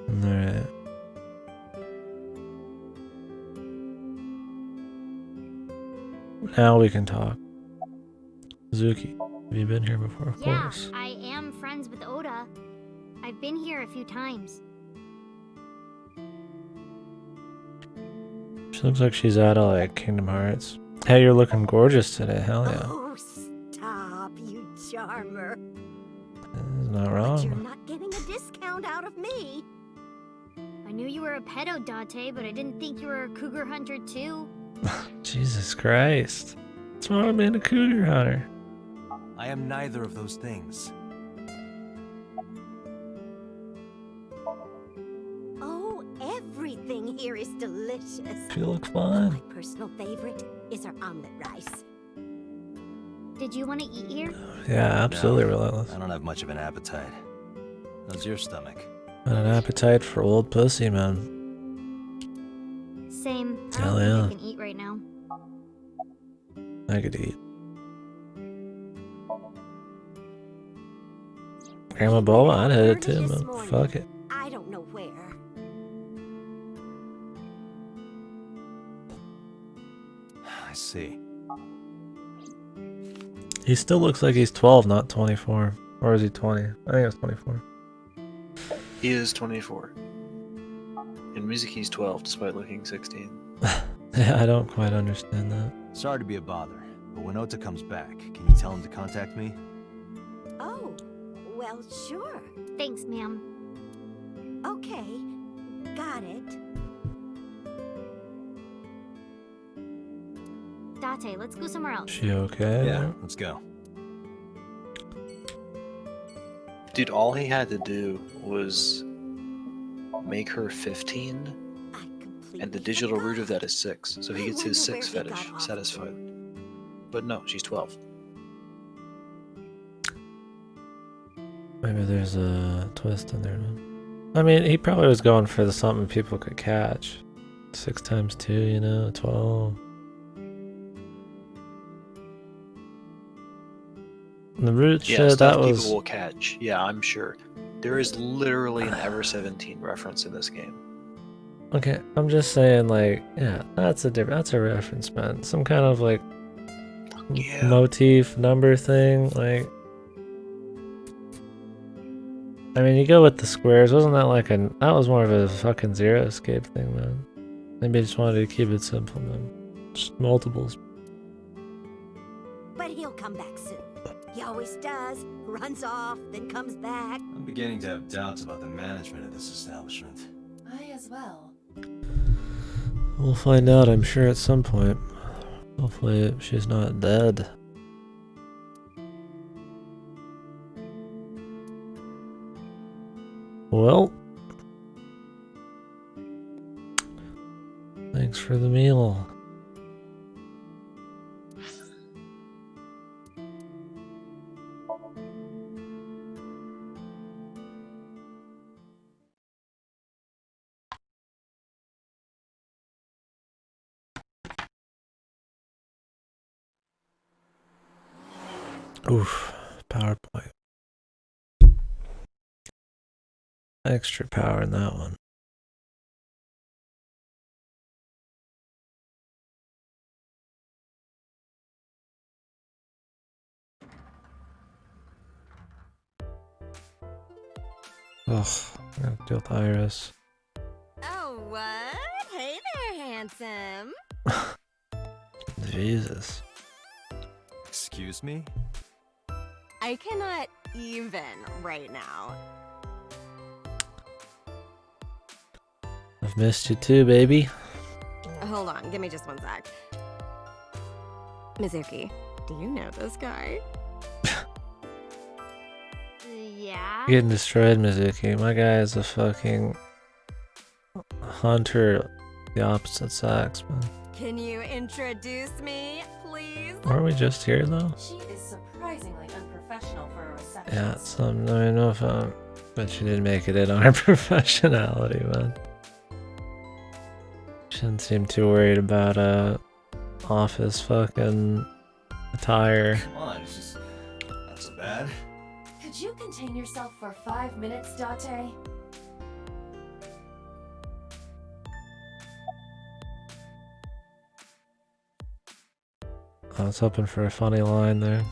Speaker 1: Alright. Now we can talk. Zuki, have you been here before? Of
Speaker 2: Yeah,
Speaker 1: course.
Speaker 2: I am friends with Oda. I've been here a few times.
Speaker 1: She looks like she's out of, like, Kingdom Hearts. Hey, you're looking gorgeous today. Hell yeah.
Speaker 7: Oh, stop, you charmer.
Speaker 1: There's not
Speaker 7: But you're
Speaker 1: wrong.
Speaker 7: not getting a discount out of me.
Speaker 2: I knew you were a pedo, Date, but I didn't think you were a cougar hunter too.
Speaker 1: Jesus Christ. What's wrong with being a cougar hunter?
Speaker 3: I am neither of those things.
Speaker 7: Oh, everything here is delicious.
Speaker 1: She looks
Speaker 7: My
Speaker 1: fine.
Speaker 7: personal favorite is our omelet rice.
Speaker 2: Did you want to eat here?
Speaker 1: Yeah, absolutely
Speaker 3: No,
Speaker 1: relentless.
Speaker 3: I don't have much of an appetite. How's your stomach?
Speaker 1: And an appetite for old pussy, man.
Speaker 2: Same. I
Speaker 1: Hell
Speaker 2: don't think
Speaker 1: yeah.
Speaker 2: I can eat right now.
Speaker 1: I could eat. Grandma Boba, I'd hit it too,
Speaker 7: Early this
Speaker 1: man.
Speaker 7: morning.
Speaker 1: Fuck it.
Speaker 7: I don't know where.
Speaker 3: I see.
Speaker 1: He still looks like he's 12, not 24. Or is he 20? I think it's 24.
Speaker 5: He is 24. And Mizuki's 12, despite looking 16.
Speaker 1: Yeah, I don't quite understand that.
Speaker 3: Sorry to be a bother, but when Ota comes back, can you tell him to contact me?
Speaker 7: Oh, well, sure.
Speaker 2: Thanks, ma'am.
Speaker 7: Okay, got it.
Speaker 2: Date, let's go somewhere else.
Speaker 1: She okay?
Speaker 3: Yeah, let's go.
Speaker 5: Dude, all he had to do was make her 15,
Speaker 7: I completely
Speaker 5: and the digital root of
Speaker 7: forgot.
Speaker 5: that is 6, so he
Speaker 7: I
Speaker 5: gets his
Speaker 7: wonder where
Speaker 5: 6
Speaker 7: he got
Speaker 5: fetish
Speaker 7: off of
Speaker 5: satisfied.
Speaker 7: it.
Speaker 5: But no, she's 12.
Speaker 1: Maybe there's a twist in there. Man. I mean, he probably was going for the something people could catch. 6 times 2, you know, 12. The root
Speaker 5: Yeah,
Speaker 1: shit,
Speaker 5: stuff
Speaker 1: that
Speaker 5: people
Speaker 1: was...
Speaker 5: will catch. Yeah, I'm sure. There is literally an Ever 17 reference in this game.
Speaker 1: Okay, I'm just saying, like, yeah, that's a reference, man. Some kind of, like,
Speaker 5: Yeah.
Speaker 1: motif, number thing, like... I mean, you go with the squares, wasn't that like that was more of a fucking zero escape thing, man. Maybe I just wanted to keep it simple, man. Just multiples.
Speaker 7: But he'll come back soon. He always does. Runs off, then comes back.
Speaker 3: I'm beginning to have doubts about the management of this establishment.
Speaker 4: I as well.
Speaker 1: We'll find out, I'm sure, at some point. Hopefully she's not dead. Well, thanks for the meal. Oof, PowerPoint. Extra power in that one. Ugh, I gotta deal with Iris.
Speaker 8: Oh, what? Hey there, handsome.
Speaker 1: Jesus.
Speaker 3: Excuse me?
Speaker 8: I cannot even right now.
Speaker 1: I've missed you too, baby.
Speaker 8: Hold on, give me just one sec. Mizuki, do you know this guy?
Speaker 2: Yeah?
Speaker 1: Getting destroyed, Mizuki. My guy is a fucking hunter, the opposite sex, man.
Speaker 8: Can you introduce me, please?
Speaker 1: Weren't we just here though?
Speaker 4: She is surprisingly unprofessional for a receptionist.
Speaker 1: Yeah, some. I mean, no offense, but she didn't make it in on her professionality, man. She didn't seem too worried about office fucking attire.
Speaker 3: Come on, it's just not so bad.
Speaker 4: Could you contain yourself for 5 minutes, Date?
Speaker 1: I was hoping for a funny line there.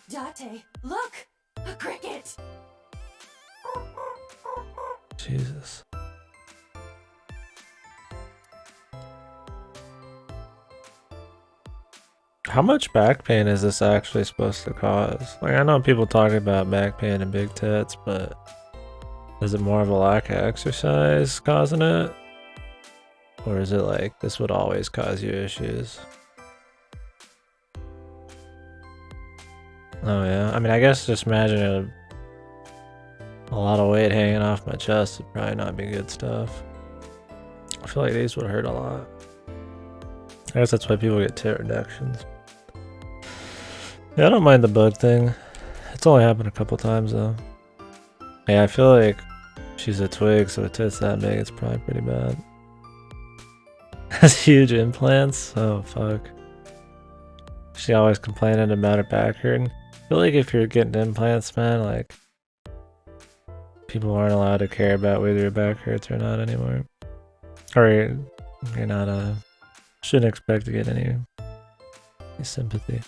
Speaker 4: Date, look! A cricket!
Speaker 1: Jesus. How much back pain is this actually supposed to cause? Like, I know people talk about back pain and big tits, but is it more of a lack of exercise causing it? Or is it like, this would always cause you issues? Oh yeah, I mean, I guess just imagine a lot of weight hanging off my chest would probably not be good stuff. I feel like these would hurt a lot. I guess that's why people get tit reductions. Yeah, I don't mind the bug thing. It's only happened a couple times though. Yeah, I feel like she's a twig, so a tit's that big, it's probably pretty bad. Has huge implants? Oh fuck. She always complaining about her back hurting. I feel like if you're getting implants, man, like people aren't allowed to care about whether your back hurts or not anymore. Or you're not shouldn't expect to get any sympathy.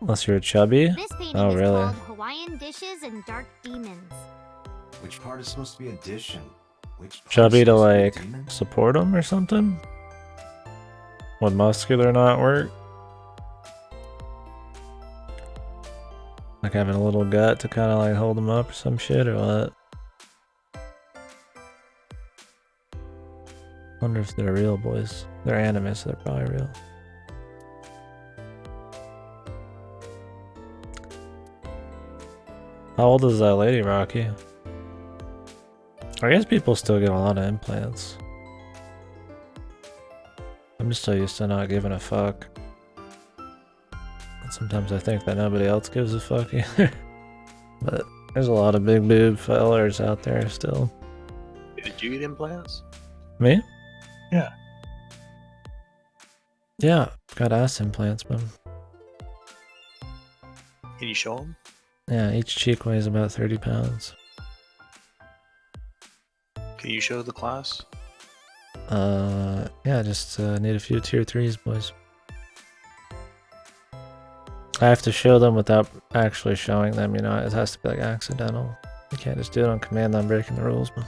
Speaker 1: Unless you're chubby.
Speaker 2: This painting
Speaker 1: Oh,
Speaker 2: is
Speaker 1: really?
Speaker 2: called Hawaiian Dishes and Dark Demons.
Speaker 3: Which part is supposed to be a dish and which part
Speaker 1: Chubby
Speaker 3: is
Speaker 1: to
Speaker 3: supposed be a
Speaker 1: like
Speaker 3: demon?
Speaker 1: support them or something? Would muscular not work? Like having a little gut to kind of like hold them up or some shit or what? Wonder if they're real, boys. They're anime, so they're probably real. How old is that lady, Rocky? I guess people still get a lot of implants. I'm just so used to not giving a fuck. And sometimes I think that nobody else gives a fuck either. But there's a lot of big boob fellers out there still.
Speaker 5: Did you get implants?
Speaker 1: Me?
Speaker 5: Yeah.
Speaker 1: Yeah, got ass implants, man.
Speaker 5: Can you show them?
Speaker 1: Yeah, each cheek weighs about 30 pounds.
Speaker 5: Can you show the class?
Speaker 1: Yeah, just need a few tier 3s, boys. I have to show them without actually showing them, you know, it has to be like accidental. You can't just do it on command, I'm breaking the rules, man.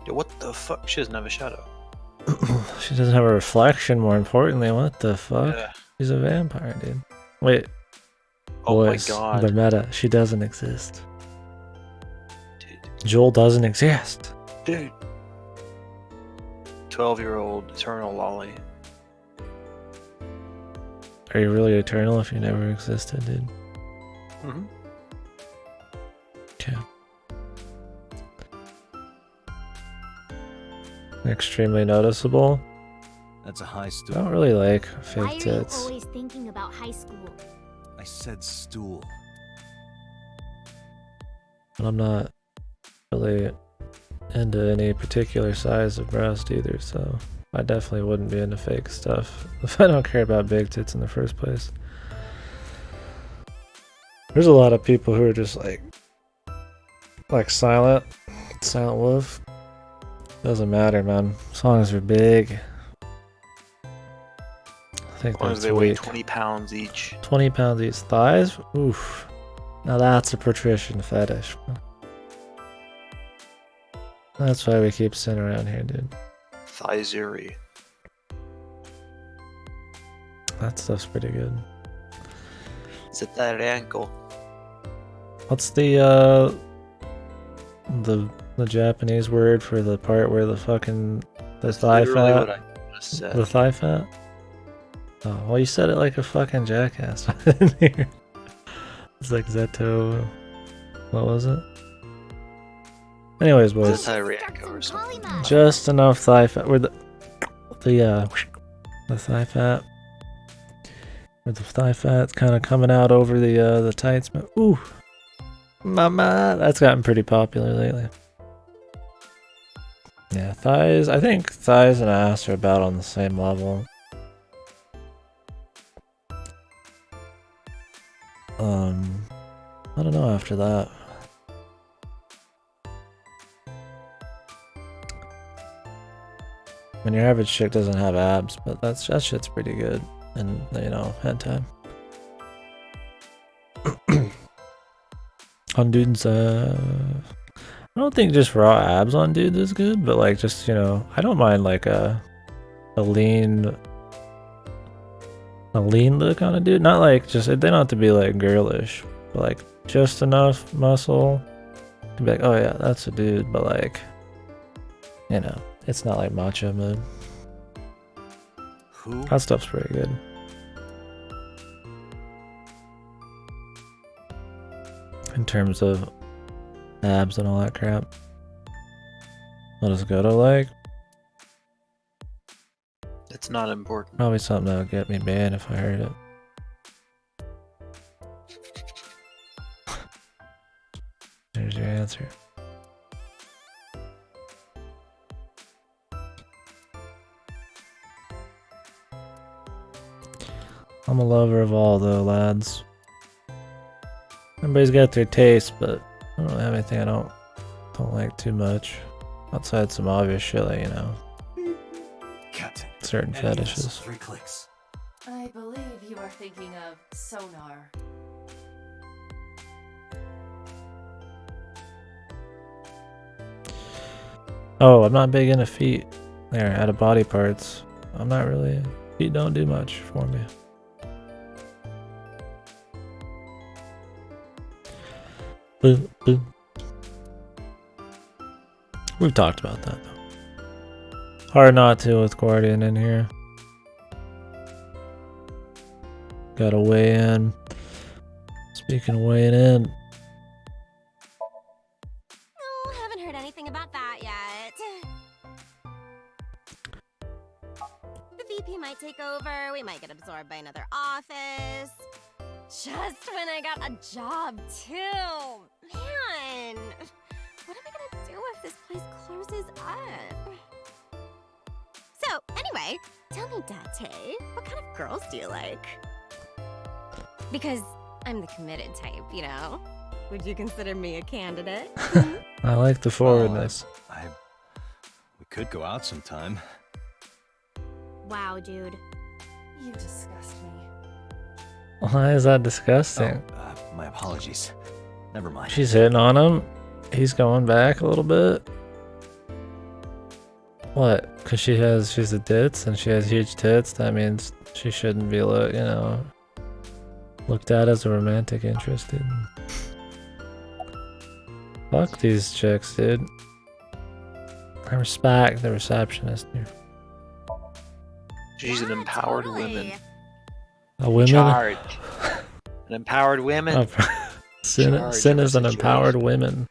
Speaker 5: Yo, what the fuck? She doesn't have a shadow.
Speaker 1: She doesn't have a reflection, more importantly. What the fuck?
Speaker 5: Yeah.
Speaker 1: She's a vampire, dude. Wait.
Speaker 5: Oh
Speaker 1: Boys,
Speaker 5: my god.
Speaker 1: the meta. She doesn't exist.
Speaker 5: Dude.
Speaker 1: Joel doesn't exist.
Speaker 5: Dude. 12-year-old eternal lolly.
Speaker 1: Are you really eternal if you never existed, dude?
Speaker 5: Mm-hmm.
Speaker 1: Okay. Extremely noticeable.
Speaker 3: That's a high
Speaker 1: I
Speaker 3: stool.
Speaker 1: don't really like
Speaker 2: Why
Speaker 1: fake
Speaker 2: are you
Speaker 1: tits.
Speaker 2: always thinking about high school?
Speaker 3: I said stool.
Speaker 1: But I'm not really into any particular size of breast either, so I definitely wouldn't be into fake stuff if I don't care about big tits in the first place. There's a lot of people who are just like silent wolf. Doesn't matter, man. As long as they're big. I think
Speaker 5: As long as
Speaker 1: that's
Speaker 5: they weigh
Speaker 1: weak.
Speaker 5: 20 pounds each.
Speaker 1: 20 pounds each. Thighs? Oof. Now that's a patrician fetish. That's why we keep sitting around here, dude.
Speaker 5: Thizuri.
Speaker 1: That stuff's pretty good.
Speaker 5: Zip that ankle.
Speaker 1: What's the Japanese word for the part where the fucking
Speaker 5: That's
Speaker 1: thigh
Speaker 5: literally
Speaker 1: fat?
Speaker 5: what I just said.
Speaker 1: The thigh fat? Oh, well, you said it like a fucking jackass. I didn't hear. It's like Zeto. What was it? Anyways, boys.
Speaker 5: Zyriaco or something.
Speaker 1: Just enough thigh fat. Where the thigh fat. Where the thigh fat's kind of coming out over the tights. Ooh, mama, that's gotten pretty popular lately. Yeah, thighs. I think thighs and ass are about on the same level. I don't know after that. I mean, your average chick doesn't have abs, but that shit's pretty good. And, you know, hentai. On dudes, I don't think just raw abs on dudes is good, but like just, you know, I don't mind like a lean look on a dude. Not like just, they don't have to be like girlish, but like just enough muscle to be like, oh yeah, that's a dude, but like, you know, it's not like macho mode.
Speaker 3: Who?
Speaker 1: That stuff's pretty good. In terms of abs and all that crap. What does Goto like?
Speaker 5: It's not important.
Speaker 1: Probably something that would get me banned if I heard it. There's your answer. I'm a lover of all though, lads. Everybody's got their taste, but I don't really have anything I don't like too much. Outside some obvious shit like, you know,
Speaker 3: Captain.
Speaker 1: certain
Speaker 3: NES,
Speaker 1: fetishes.
Speaker 3: 3 clicks.
Speaker 4: I believe you are thinking of sonar.
Speaker 1: Oh, I'm not big into feet. There, out of body parts. I'm not really. Feet don't do much for me. Boom, boom. We've talked about that though. Hard not to with Guardian in here. Gotta weigh in. Speaking of weighing in,
Speaker 8: Oh, haven't heard anything about that yet. The VP might take over. We might get absorbed by another office. Just when I got a job, too. Man, what am I gonna do if this place closes up? So, anyway, tell me, Date, what kind of girls do you like? Because I'm the committed type, you know? Would you consider me a candidate?
Speaker 1: I like the forwardness.
Speaker 3: We could go out sometime.
Speaker 2: Wow, dude.
Speaker 4: You disgust me.
Speaker 1: Why is that disgusting?
Speaker 3: My apologies. Never mind.
Speaker 1: She's hitting on him. He's going back a little bit. What? Because she's a tits and she has huge tits. That means she shouldn't be looked at as a romantic interest. Dude. Fuck these chicks, dude. I respect the receptionist here.
Speaker 5: She's an
Speaker 8: Yeah,
Speaker 5: empowered
Speaker 8: totally.
Speaker 5: woman.
Speaker 1: A women.
Speaker 5: Charge. An empowered women.
Speaker 1: Sin
Speaker 5: Charge
Speaker 1: is
Speaker 5: of
Speaker 1: an
Speaker 5: a
Speaker 1: empowered
Speaker 5: situation.
Speaker 1: woman.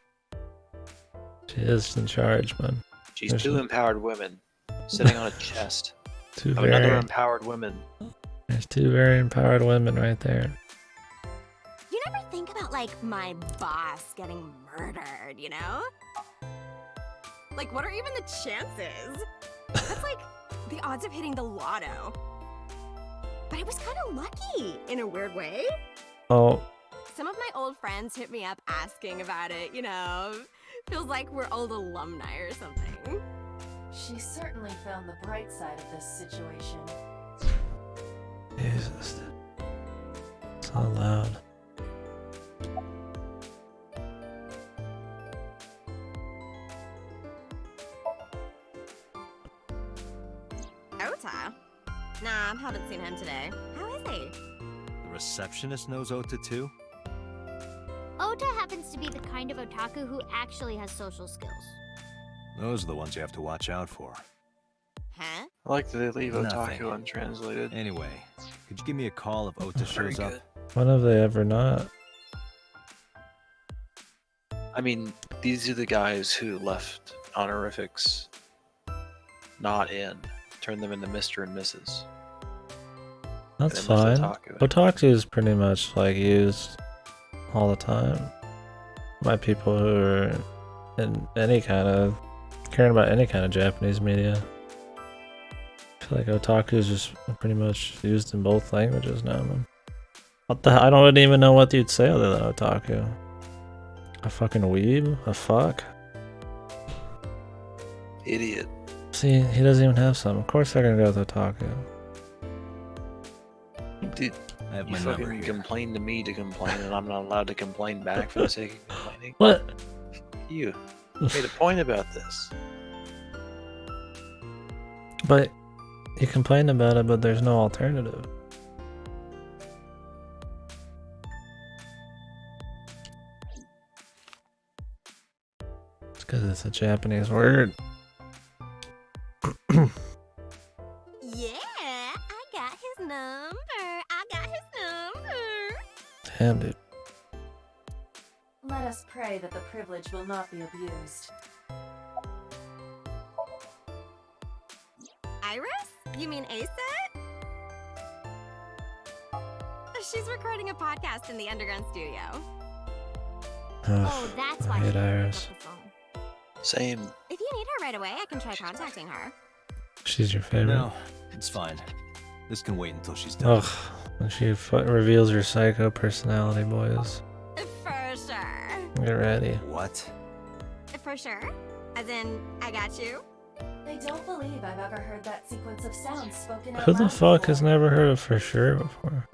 Speaker 1: She is in charge, man.
Speaker 5: She's
Speaker 1: There's
Speaker 5: two
Speaker 1: a-
Speaker 5: empowered women sitting on a chest
Speaker 1: Two
Speaker 5: of another
Speaker 1: very,
Speaker 5: empowered woman.
Speaker 1: there's two very empowered women right there.
Speaker 8: You never think about, like, my boss getting murdered, you know? Like, what are even the chances? That's like the odds of hitting the lotto. But I was kind of lucky, in a weird way.
Speaker 1: Oh,
Speaker 8: Some of my old friends hit me up asking about it, you know? Feels like we're old alumni or something.
Speaker 4: She certainly found the bright side of this situation.
Speaker 1: Jesus. So loud.
Speaker 8: Ota? Nah, haven't seen him today. How is he?
Speaker 3: The receptionist knows Ota too?
Speaker 2: Ota happens to be the kind of otaku who actually has social skills.
Speaker 3: Those are the ones you have to watch out for.
Speaker 8: Huh?
Speaker 5: I like that they leave
Speaker 3: Nothing.
Speaker 5: otaku untranslated.
Speaker 3: Anyway, could you give me a call if Ota
Speaker 5: Very
Speaker 3: shows up?
Speaker 5: good.
Speaker 1: When have they ever not?
Speaker 5: I mean, these are the guys who left honorifics not in, turned them into Mr. and Mrs.
Speaker 1: That's
Speaker 5: And then left
Speaker 1: fine.
Speaker 5: otaku in.
Speaker 1: Otaku is pretty much like used all the time by people who are in any kind of caring about any kind of Japanese media. I feel like otaku is just pretty much used in both languages now, man. I don't even know what you'd say other than otaku. A fucking weeb? A fuck?
Speaker 5: Idiot.
Speaker 1: See, he doesn't even have some. Of course they're gonna go with otaku.
Speaker 5: Dude,
Speaker 3: I have
Speaker 5: you
Speaker 3: my number
Speaker 5: fucking
Speaker 3: here.
Speaker 5: complain to me to complain, and I'm not allowed to complain back for the sake of complaining.
Speaker 1: What?
Speaker 5: You made a point about this.
Speaker 1: But you complain about it, but there's no alternative. It's because it's a Japanese word.
Speaker 8: Yeah, I got his number. I got his number.
Speaker 1: Damn, dude.
Speaker 4: Let us pray that the privilege will not be abused.
Speaker 8: Iris? You mean Aset? She's recording a podcast in the underground studio.
Speaker 2: Oh, that's why
Speaker 1: I
Speaker 2: she
Speaker 1: hate
Speaker 2: didn't pick
Speaker 1: Iris.
Speaker 2: up the phone.
Speaker 5: Same.
Speaker 8: If you need her right away, I can try contacting her.
Speaker 1: She's your favorite.
Speaker 3: No, it's fine. This can wait until she's done.
Speaker 1: Ugh. When she reveals her psycho personality, boys.
Speaker 8: For sure.
Speaker 1: Get ready.
Speaker 3: What?
Speaker 8: For sure? As in, I got you?
Speaker 4: They don't believe I've ever heard that sequence of sounds spoken out
Speaker 1: Who the
Speaker 4: loud
Speaker 1: fuck has
Speaker 4: before.
Speaker 1: never heard of For Sure before?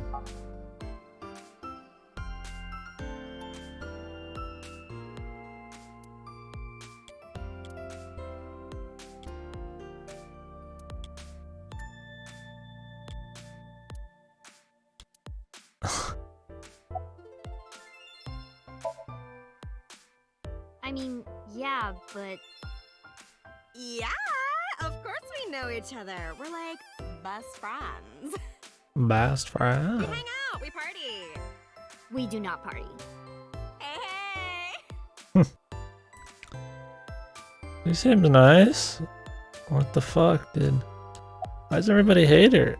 Speaker 2: I mean, yeah, but
Speaker 8: Yeah, of course we know each other. We're like best friends.
Speaker 1: Best friend.
Speaker 8: We hang out, we party.
Speaker 2: We do not party.
Speaker 8: Hey, hey.
Speaker 1: He seems nice. What the fuck, dude? Why does everybody hate her?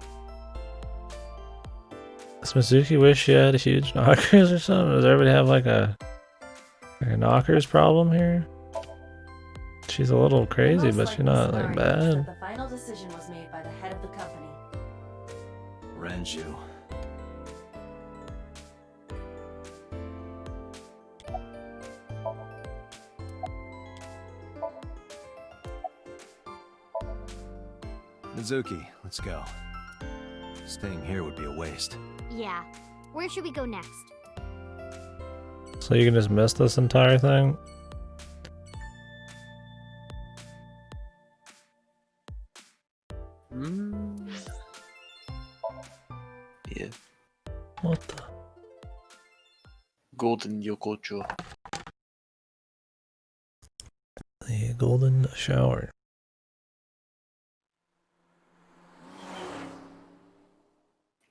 Speaker 1: Does Mizuki wish she had huge knockers or something? Does everybody have like a knockers problem here? She's a little crazy,
Speaker 4: The most
Speaker 1: but she's
Speaker 4: likely
Speaker 1: not like
Speaker 4: scenario is that
Speaker 1: bad.
Speaker 4: the final decision was made by the head of the company.
Speaker 3: Renju. Mizuki, let's go. Staying here would be a waste.
Speaker 2: Yeah. Where should we go next?
Speaker 1: So you can just miss this entire thing?
Speaker 5: Yeah.
Speaker 1: What the?
Speaker 5: Golden Yokocho.
Speaker 1: The golden shower.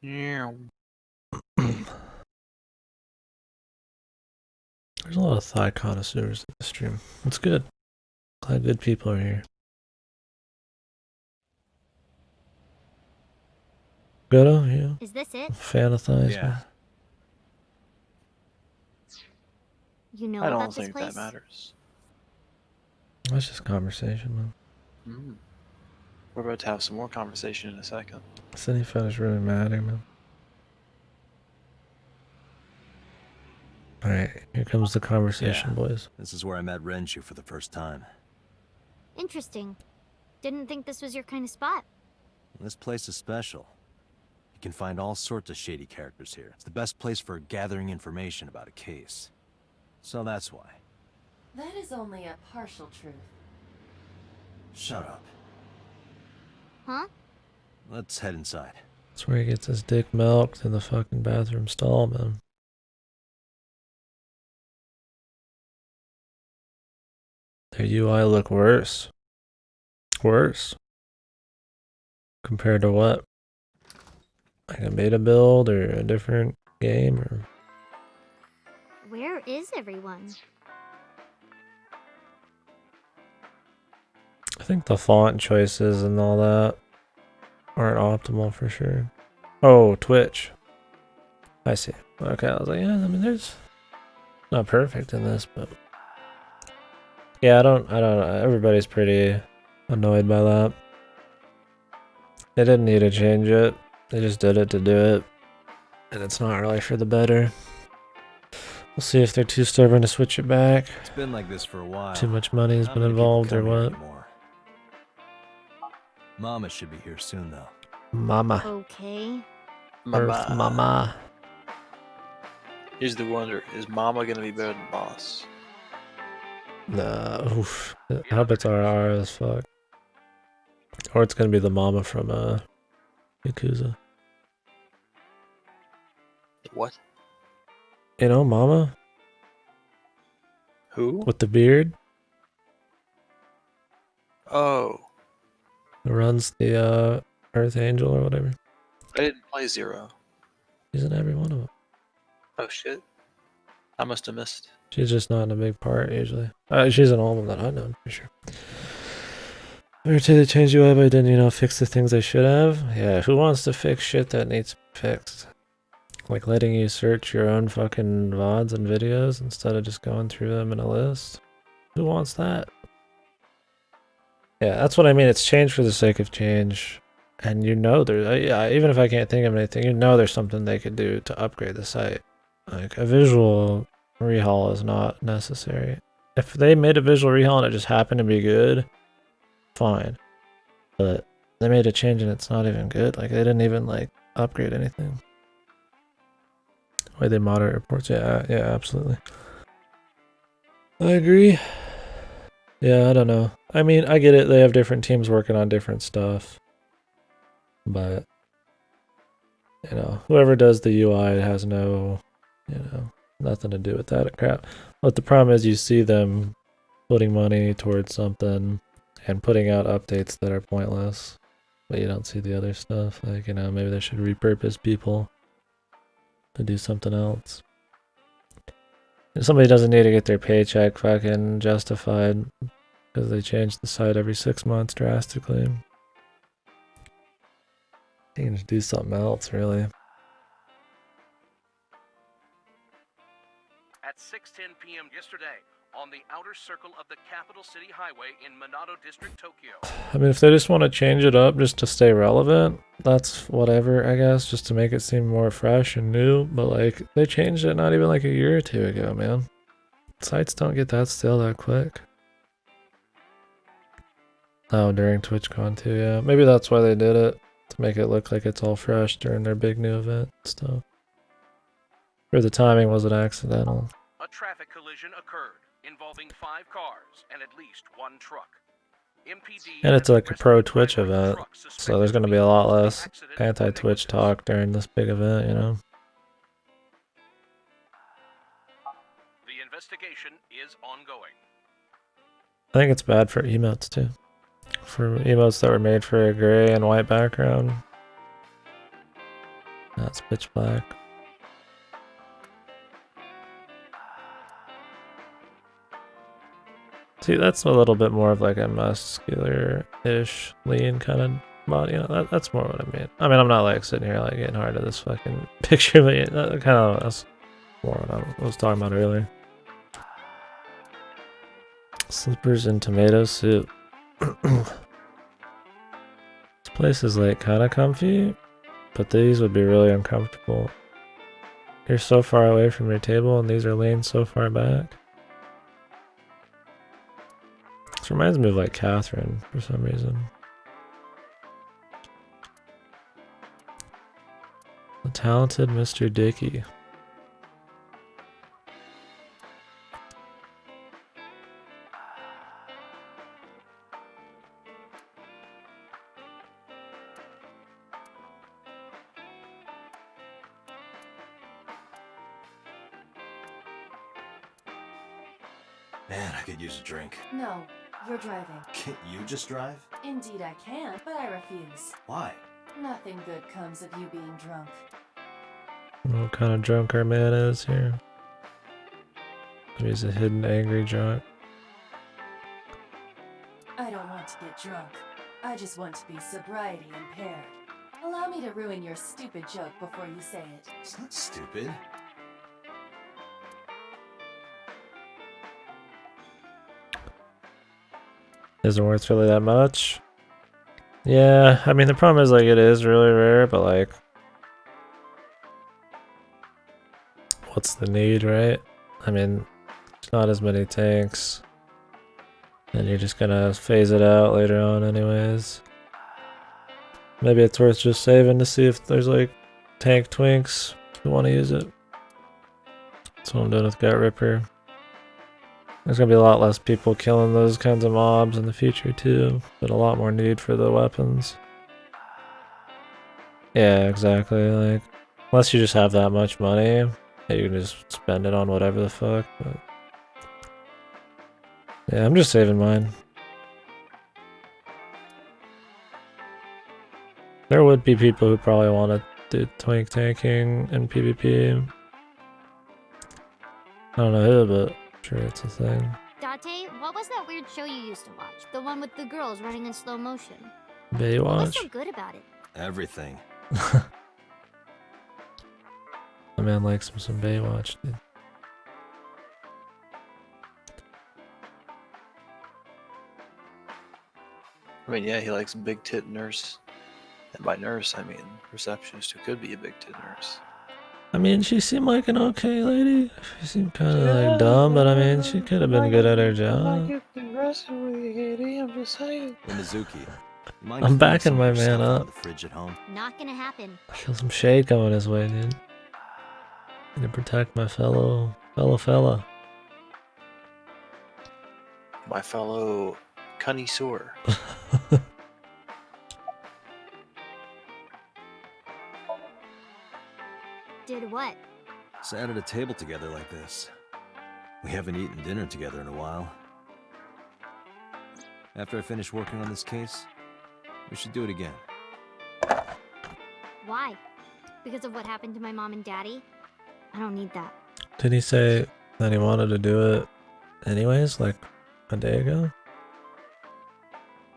Speaker 5: Yeah.
Speaker 1: There's a lot of thigh connoisseurs in the stream. It's good. Glad good people are here. Good, yeah.
Speaker 2: Is this it?
Speaker 1: Fan of thighs.
Speaker 3: Yeah.
Speaker 1: Man.
Speaker 2: You know
Speaker 5: I don't
Speaker 2: about this
Speaker 5: think
Speaker 2: place?
Speaker 5: that matters.
Speaker 1: That's just conversation, man.
Speaker 5: We're about to have some more conversation in a second.
Speaker 1: Does any fetish really matter, man? Alright, here comes the conversation,
Speaker 3: Yeah.
Speaker 1: boys.
Speaker 3: This is where I met Renju for the first time.
Speaker 2: Interesting. Didn't think this was your kind of spot.
Speaker 3: This place is special. You can find all sorts of shady characters here. It's the best place for gathering information about a case. So that's why.
Speaker 4: That is only a partial truth.
Speaker 3: Shut up.
Speaker 2: Huh?
Speaker 3: Let's head inside.
Speaker 1: That's where he gets his dick milked in the fucking bathroom stall, man. Their UI look worse. Worse. Compared to what? Like a beta build or a different game or...
Speaker 2: Where is everyone?
Speaker 1: I think the font choices and all that aren't optimal for sure. Oh, Twitch. I see. Okay, I was like, yeah, I mean, there's not perfect in this, but yeah, I don't know. Everybody's pretty annoyed by that. They didn't need to change it. They just did it to do it, and it's not really for the better. We'll see if they're too stubborn to switch it back.
Speaker 3: It's been like this for a while.
Speaker 1: Too much money has
Speaker 3: Not
Speaker 1: been
Speaker 3: many people
Speaker 1: involved or
Speaker 3: come here
Speaker 1: what?
Speaker 3: anymore. Mama should be here soon, though.
Speaker 1: Mama.
Speaker 2: Okay.
Speaker 1: Earth Mama.
Speaker 5: Here's the wonder: is Mama gonna be better than Boss?
Speaker 1: Nah, oof. I hope it's RR as fuck. Or it's gonna be the mama from Yakuza.
Speaker 5: What?
Speaker 1: You know, mama?
Speaker 5: Who?
Speaker 1: With the beard?
Speaker 5: Oh,
Speaker 1: Who runs the Earth Angel or whatever.
Speaker 5: I didn't play Zero.
Speaker 1: She's in every one of them.
Speaker 5: Oh shit! I must have missed.
Speaker 1: She's just not in a big part usually. She's in all of them that I know, for sure. Every time they changed UI, but didn't, fix the things they should have? Yeah, who wants to fix shit that needs fixed? Like letting you search your own fucking VODs and videos instead of just going through them in a list? Who wants that? Yeah, that's what I mean. It's change for the sake of change. And there's, even if I can't think of anything, there's something they could do to upgrade the site. Like a visual rehaul is not necessary. If they made a visual rehaul and it just happened to be good, fine. But they made a change and it's not even good. Like they didn't even upgrade anything. The way they moderate reports, yeah, absolutely. I agree. Yeah, I don't know. I mean, I get it. They have different teams working on different stuff. But, whoever does the UI has no, nothing to do with that crap. But the problem is you see them putting money towards something, And putting out updates that are pointless, but you don't see the other stuff. Like, you know, maybe they should repurpose people to do something else. If somebody doesn't need to get their paycheck fucking justified because they change the site every 6 months drastically. You can just do something else, really.
Speaker 9: At 6:10 p.m. yesterday, on the outer circle of the capital city highway in Minato District, Tokyo.
Speaker 1: I mean, if they just want to change it up just to stay relevant, that's whatever, I guess, just to make it seem more fresh and new. But, like, they changed it not even like a year or two ago, man. Sites don't get that stale that quick. Oh, during TwitchCon too, yeah. Maybe that's why they did it, to make it look like it's all fresh during their big new event and stuff. Or the timing wasn't accidental.
Speaker 9: A traffic collision occurred involving 5 cars and at least 1 truck. MPD
Speaker 1: And it's like a
Speaker 9: arrested
Speaker 1: pro
Speaker 9: the
Speaker 1: Twitch
Speaker 9: driver of the
Speaker 1: event,
Speaker 9: truck
Speaker 1: so
Speaker 9: suspected
Speaker 1: there's
Speaker 9: of
Speaker 1: going to be
Speaker 9: being
Speaker 1: a lot
Speaker 9: involved in the
Speaker 1: less
Speaker 9: accident or
Speaker 1: anti-Twitch
Speaker 9: negligence.
Speaker 1: talk during this big event, you know?
Speaker 9: The investigation is ongoing.
Speaker 1: I think it's bad for emotes too. For emotes that were made for a gray and white background. That's pitch black. See, that's a little bit more of like a muscular-ish, lean kind of body. You know, that's more what I mean. I mean, I'm not like sitting here like getting hard to this fucking picture, but yeah, that kind of that's more what I was talking about earlier. Slippers and tomato soup. This place is like kind of comfy, but these would be really uncomfortable. You're so far away from your table and these are leaned so far back. This reminds me of like Catherine for some reason. The talented Mr. Dickey.
Speaker 3: Man, I could use a drink.
Speaker 4: No, you're driving.
Speaker 3: Can't you just drive?
Speaker 4: Indeed I can, but I refuse.
Speaker 3: Why?
Speaker 4: Nothing good comes of you being drunk.
Speaker 1: What kind of drunk our man is here? Maybe he's a hidden angry drunk.
Speaker 4: I don't want to get drunk. I just want to be sobriety impaired. Allow me to ruin your stupid joke before you say it.
Speaker 3: It's not stupid.
Speaker 1: Isn't worth really that much. Yeah, I mean the problem is like it is really rare, but like what's the need, right? I mean, it's not as many tanks. And you're just gonna phase it out later on anyways. Maybe it's worth just saving to see if there's like tank twinks if you want to use it. That's what I'm doing with Gut Ripper. There's gonna be a lot less people killing those kinds of mobs in the future too, but a lot more need for the weapons. Yeah, exactly. Like, unless you just have that much money, you can just spend it on whatever the fuck. But yeah, I'm just saving mine. There would be people who probably want to do twink tanking in PvP. I don't know who, but I'm sure it's a thing.
Speaker 2: Date, what was that weird show you used to watch? The one with the girls running in slow motion. What was
Speaker 1: Baywatch?
Speaker 2: so good about it?
Speaker 3: Everything.
Speaker 1: My man likes some Baywatch, dude.
Speaker 5: I mean, yeah, he likes big tit nurse. And by nurse, I mean receptionist who could be a big tit nurse.
Speaker 1: I mean, she seemed like an okay lady. She seemed kind of like dumb, but I mean, she could have been good at her job.
Speaker 5: I'm just saying.
Speaker 3: Hey, Mizuki, you mind
Speaker 1: I'm
Speaker 3: filling
Speaker 1: backing
Speaker 3: some of
Speaker 1: my
Speaker 3: your
Speaker 1: man
Speaker 3: stuff out
Speaker 1: up.
Speaker 3: of the fridge at home?
Speaker 2: Not gonna happen.
Speaker 1: I feel some shade coming his way, dude. Need to protect my fellow fella.
Speaker 5: My fellow connoisseur.
Speaker 2: Did what?
Speaker 3: Sat at a table together like this. We haven't eaten dinner together in a while. After I finish working on this case, we should do it again.
Speaker 2: Why? Because of what happened to my mom and daddy? I don't need that.
Speaker 1: Did he say that he wanted to do it anyways, like a day ago?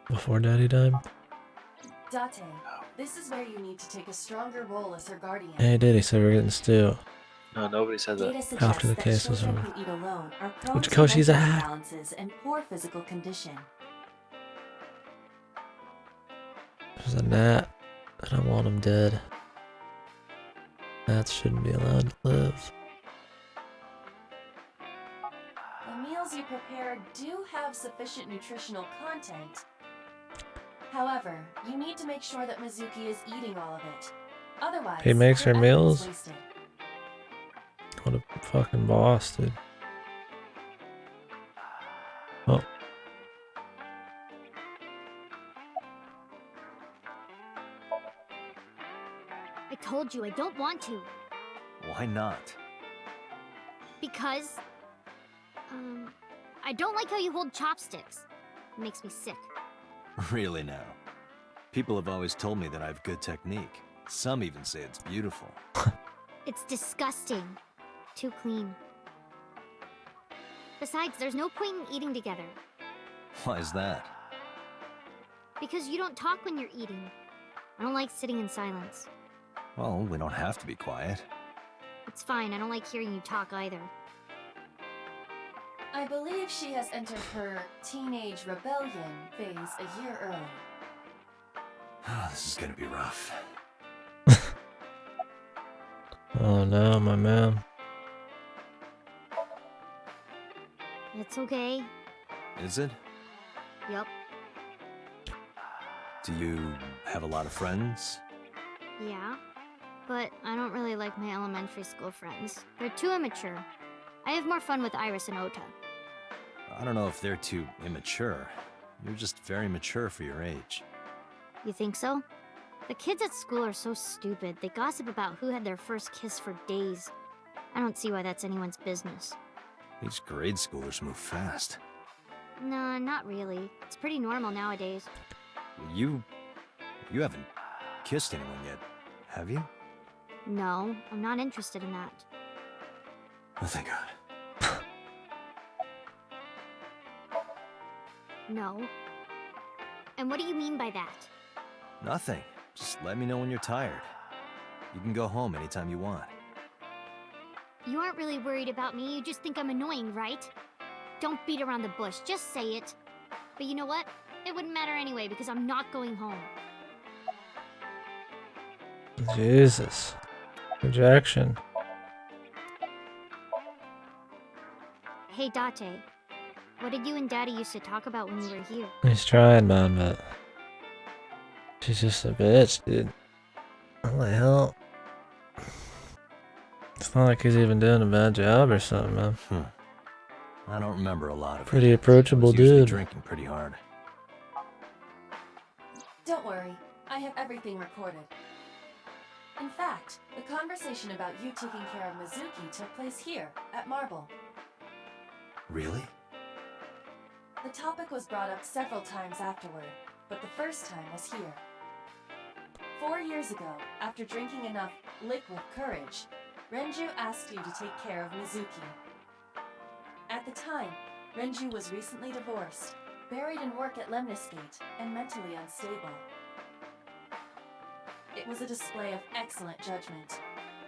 Speaker 1: Before Daddy died?
Speaker 4: Date, this is where you need to take a stronger role as her guardian.
Speaker 1: Yeah, he did. He said we're getting stew.
Speaker 5: No, nobody said that.
Speaker 4: Data suggests
Speaker 1: After the
Speaker 4: that
Speaker 1: case was
Speaker 4: children
Speaker 1: over.
Speaker 4: who eat alone are prone
Speaker 1: Which
Speaker 4: to
Speaker 1: Koshi's a
Speaker 4: mental
Speaker 1: hack.
Speaker 4: imbalances and poor physical condition.
Speaker 1: There's a gnat. I don't want him dead. Gnats shouldn't be allowed to live.
Speaker 4: The meals you prepare do have sufficient nutritional content. However, you need to make sure that Mizuki is eating all of it. Otherwise,
Speaker 1: He makes her
Speaker 4: your effort is
Speaker 1: meals?
Speaker 4: wasted.
Speaker 1: What a fucking boss, dude. Oh.
Speaker 2: I told you I don't want to.
Speaker 3: Why not?
Speaker 2: Because... I don't like how you hold chopsticks. It makes me sick.
Speaker 3: Really now. People have always told me that I have good technique. Some even say it's beautiful.
Speaker 2: It's disgusting. Too clean. Besides, there's no point in eating together.
Speaker 3: Why is that?
Speaker 2: Because you don't talk when you're eating. I don't like sitting in silence.
Speaker 3: Well, we don't have to be quiet.
Speaker 2: It's fine, I don't like hearing you talk either.
Speaker 4: I believe she has entered her teenage rebellion phase a year early.
Speaker 3: This is gonna be rough.
Speaker 1: Oh no, my man.
Speaker 2: It's okay.
Speaker 3: Is it?
Speaker 2: Yup.
Speaker 3: Do you have a lot of friends?
Speaker 2: Yeah. But I don't really like my elementary school friends. They're too immature. I have more fun with Iris and Ota.
Speaker 3: I don't know if they're too immature. You're just very mature for your age.
Speaker 2: You think so? The kids at school are so stupid. They gossip about who had their first kiss for days. I don't see why that's anyone's business.
Speaker 3: These grade schoolers move fast.
Speaker 2: Nah, not really. It's pretty normal nowadays.
Speaker 3: You haven't kissed anyone yet, have you?
Speaker 2: No, I'm not interested in that.
Speaker 3: Oh, thank God.
Speaker 2: No. And what do you mean by that?
Speaker 3: Nothing. Just let me know when you're tired. You can go home anytime you want.
Speaker 2: You aren't really worried about me, you just think I'm annoying, right? Don't beat around the bush, just say it. But you know what? It wouldn't matter anyway because I'm not going home.
Speaker 1: Jesus. Rejection.
Speaker 2: Hey Date, what did you and Daddy used to talk about when you were here?
Speaker 1: He's trying, man, but she's just a bitch, dude. What the hell? It's not like he's even doing a bad job or something, man.
Speaker 3: I don't remember a lot of
Speaker 1: Pretty
Speaker 3: it.
Speaker 1: approachable
Speaker 3: I was usually
Speaker 1: dude.
Speaker 3: drinking pretty hard.
Speaker 4: Don't worry, I have everything recorded. In fact, the conversation about you taking care of Mizuki took place here, at Marble.
Speaker 3: Really?
Speaker 4: The topic was brought up several times afterward, but the first time was here. 4 years ago, after drinking enough liquid courage, Renju asked you to take care of Mizuki. At the time, Renju was recently divorced, buried in work at Lemnisgate, and mentally unstable. It was a display of excellent judgment.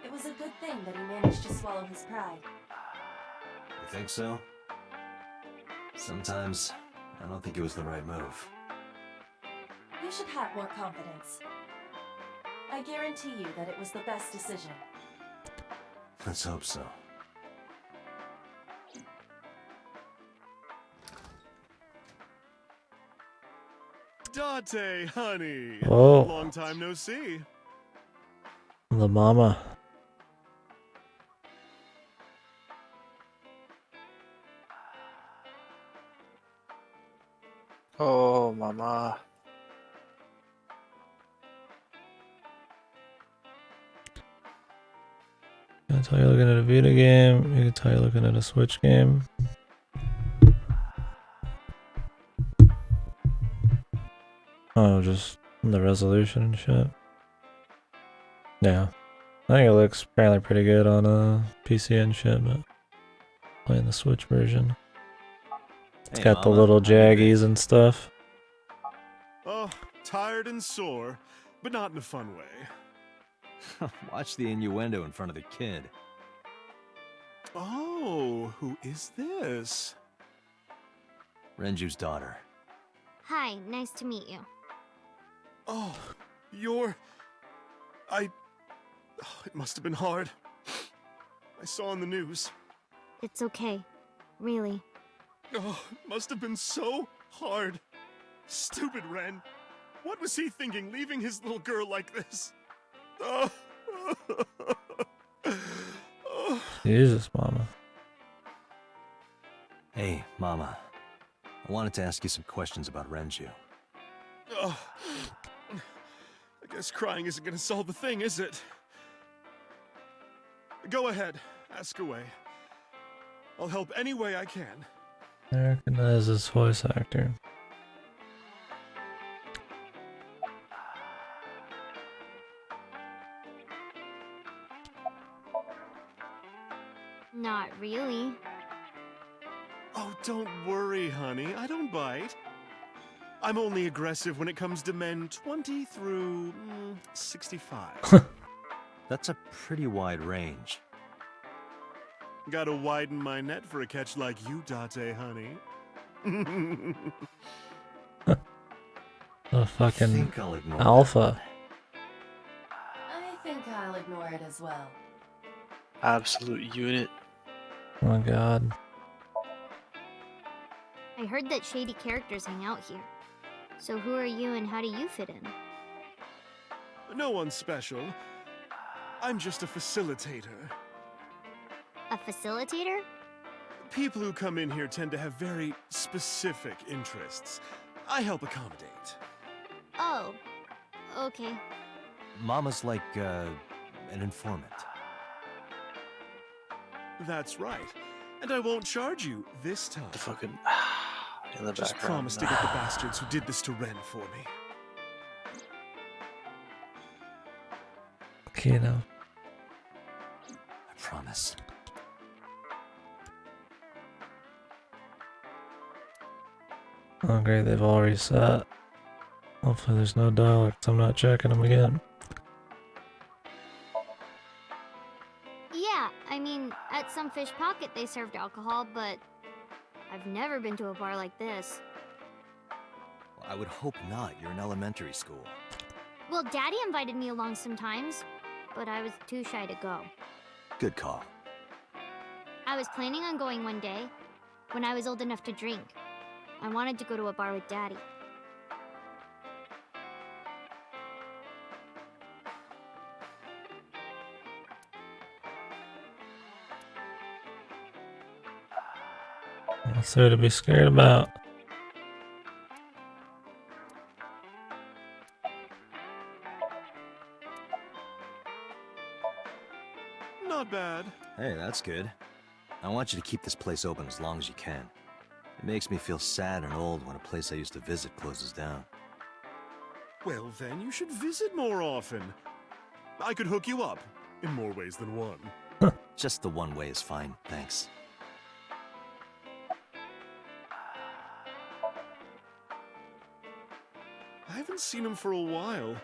Speaker 4: It was a good thing that he managed to swallow his pride.
Speaker 3: You think so? Sometimes, I don't think it was the right move.
Speaker 4: You should have more confidence. I guarantee you that it was the best decision.
Speaker 3: Let's hope so.
Speaker 6: Date, honey.
Speaker 1: Whoa.
Speaker 6: Long time no see.
Speaker 1: The mama.
Speaker 5: Oh, mama.
Speaker 1: You can tell you're looking at a video game. You can tell you're looking at a Switch game. Oh, just the resolution and shit. Yeah. I think it looks apparently pretty good on PC and shit, but playing the Switch version. It's
Speaker 3: Hey,
Speaker 1: got the
Speaker 3: Mama,
Speaker 1: little
Speaker 3: how you been?
Speaker 1: jaggies and stuff.
Speaker 6: Oh, tired and sore, but not in a fun way.
Speaker 3: Watch the innuendo in front of the kid.
Speaker 6: Oh, who is this?
Speaker 3: Renju's daughter.
Speaker 2: Hi, nice to meet you.
Speaker 6: Oh, you're... I... Oh, it must have been hard. I saw on the news.
Speaker 2: It's okay. Really.
Speaker 6: Oh, it must have been so hard. Stupid Ren. What was he thinking, leaving his little girl like this? Oh. Oh.
Speaker 1: Jesus, mama.
Speaker 3: Hey, Mama. I wanted to ask you some questions about Renju.
Speaker 6: Oh. I guess crying isn't gonna solve the thing, is it? Go ahead, ask away. I'll help any way I can.
Speaker 1: I recognize this voice actor.
Speaker 2: Not really.
Speaker 6: Oh, don't worry, honey. I don't bite. I'm only aggressive when it comes to men 20 through 65.
Speaker 3: That's a pretty wide range.
Speaker 6: Gotta widen my net for a catch like you, Date, honey.
Speaker 1: The
Speaker 3: I
Speaker 1: fucking
Speaker 3: think I'll ignore that
Speaker 1: alpha.
Speaker 3: one.
Speaker 4: I think I'll ignore it as well.
Speaker 5: Absolute unit.
Speaker 1: Oh my god.
Speaker 2: I heard that shady characters hang out here. So who are you and how do you fit in?
Speaker 6: No one special. I'm just a facilitator.
Speaker 2: A facilitator?
Speaker 6: People who come in here tend to have very specific interests. I help accommodate.
Speaker 2: Oh. Okay.
Speaker 3: Mama's like, an informant.
Speaker 6: That's right. And I won't charge you this time.
Speaker 5: The fucking in the
Speaker 6: Just
Speaker 5: background.
Speaker 6: promise to get the bastards who did this to Ren for me.
Speaker 1: Okay, now.
Speaker 3: I promise.
Speaker 1: Oh great, they've all reset. Hopefully there's no dialogue, 'cause I'm not checking them again.
Speaker 2: Yeah, I mean, at some fish pocket they served alcohol, but I've never been to a bar like this.
Speaker 3: Well, I would hope not. You're in elementary school.
Speaker 2: Well, Daddy invited me along sometimes, but I was too shy to go.
Speaker 3: Good call.
Speaker 2: I was planning on going one day, when I was old enough to drink. I wanted to go to a bar with Daddy.
Speaker 1: What's there to be scared about?
Speaker 6: Not bad.
Speaker 3: Hey, that's good. I want you to keep this place open as long as you can. It makes me feel sad and old when a place I used to visit closes down.
Speaker 6: Well, then you should visit more often. I could hook you up, in more ways than one.
Speaker 3: Just the one way is fine, thanks.
Speaker 6: I haven't seen him for a while.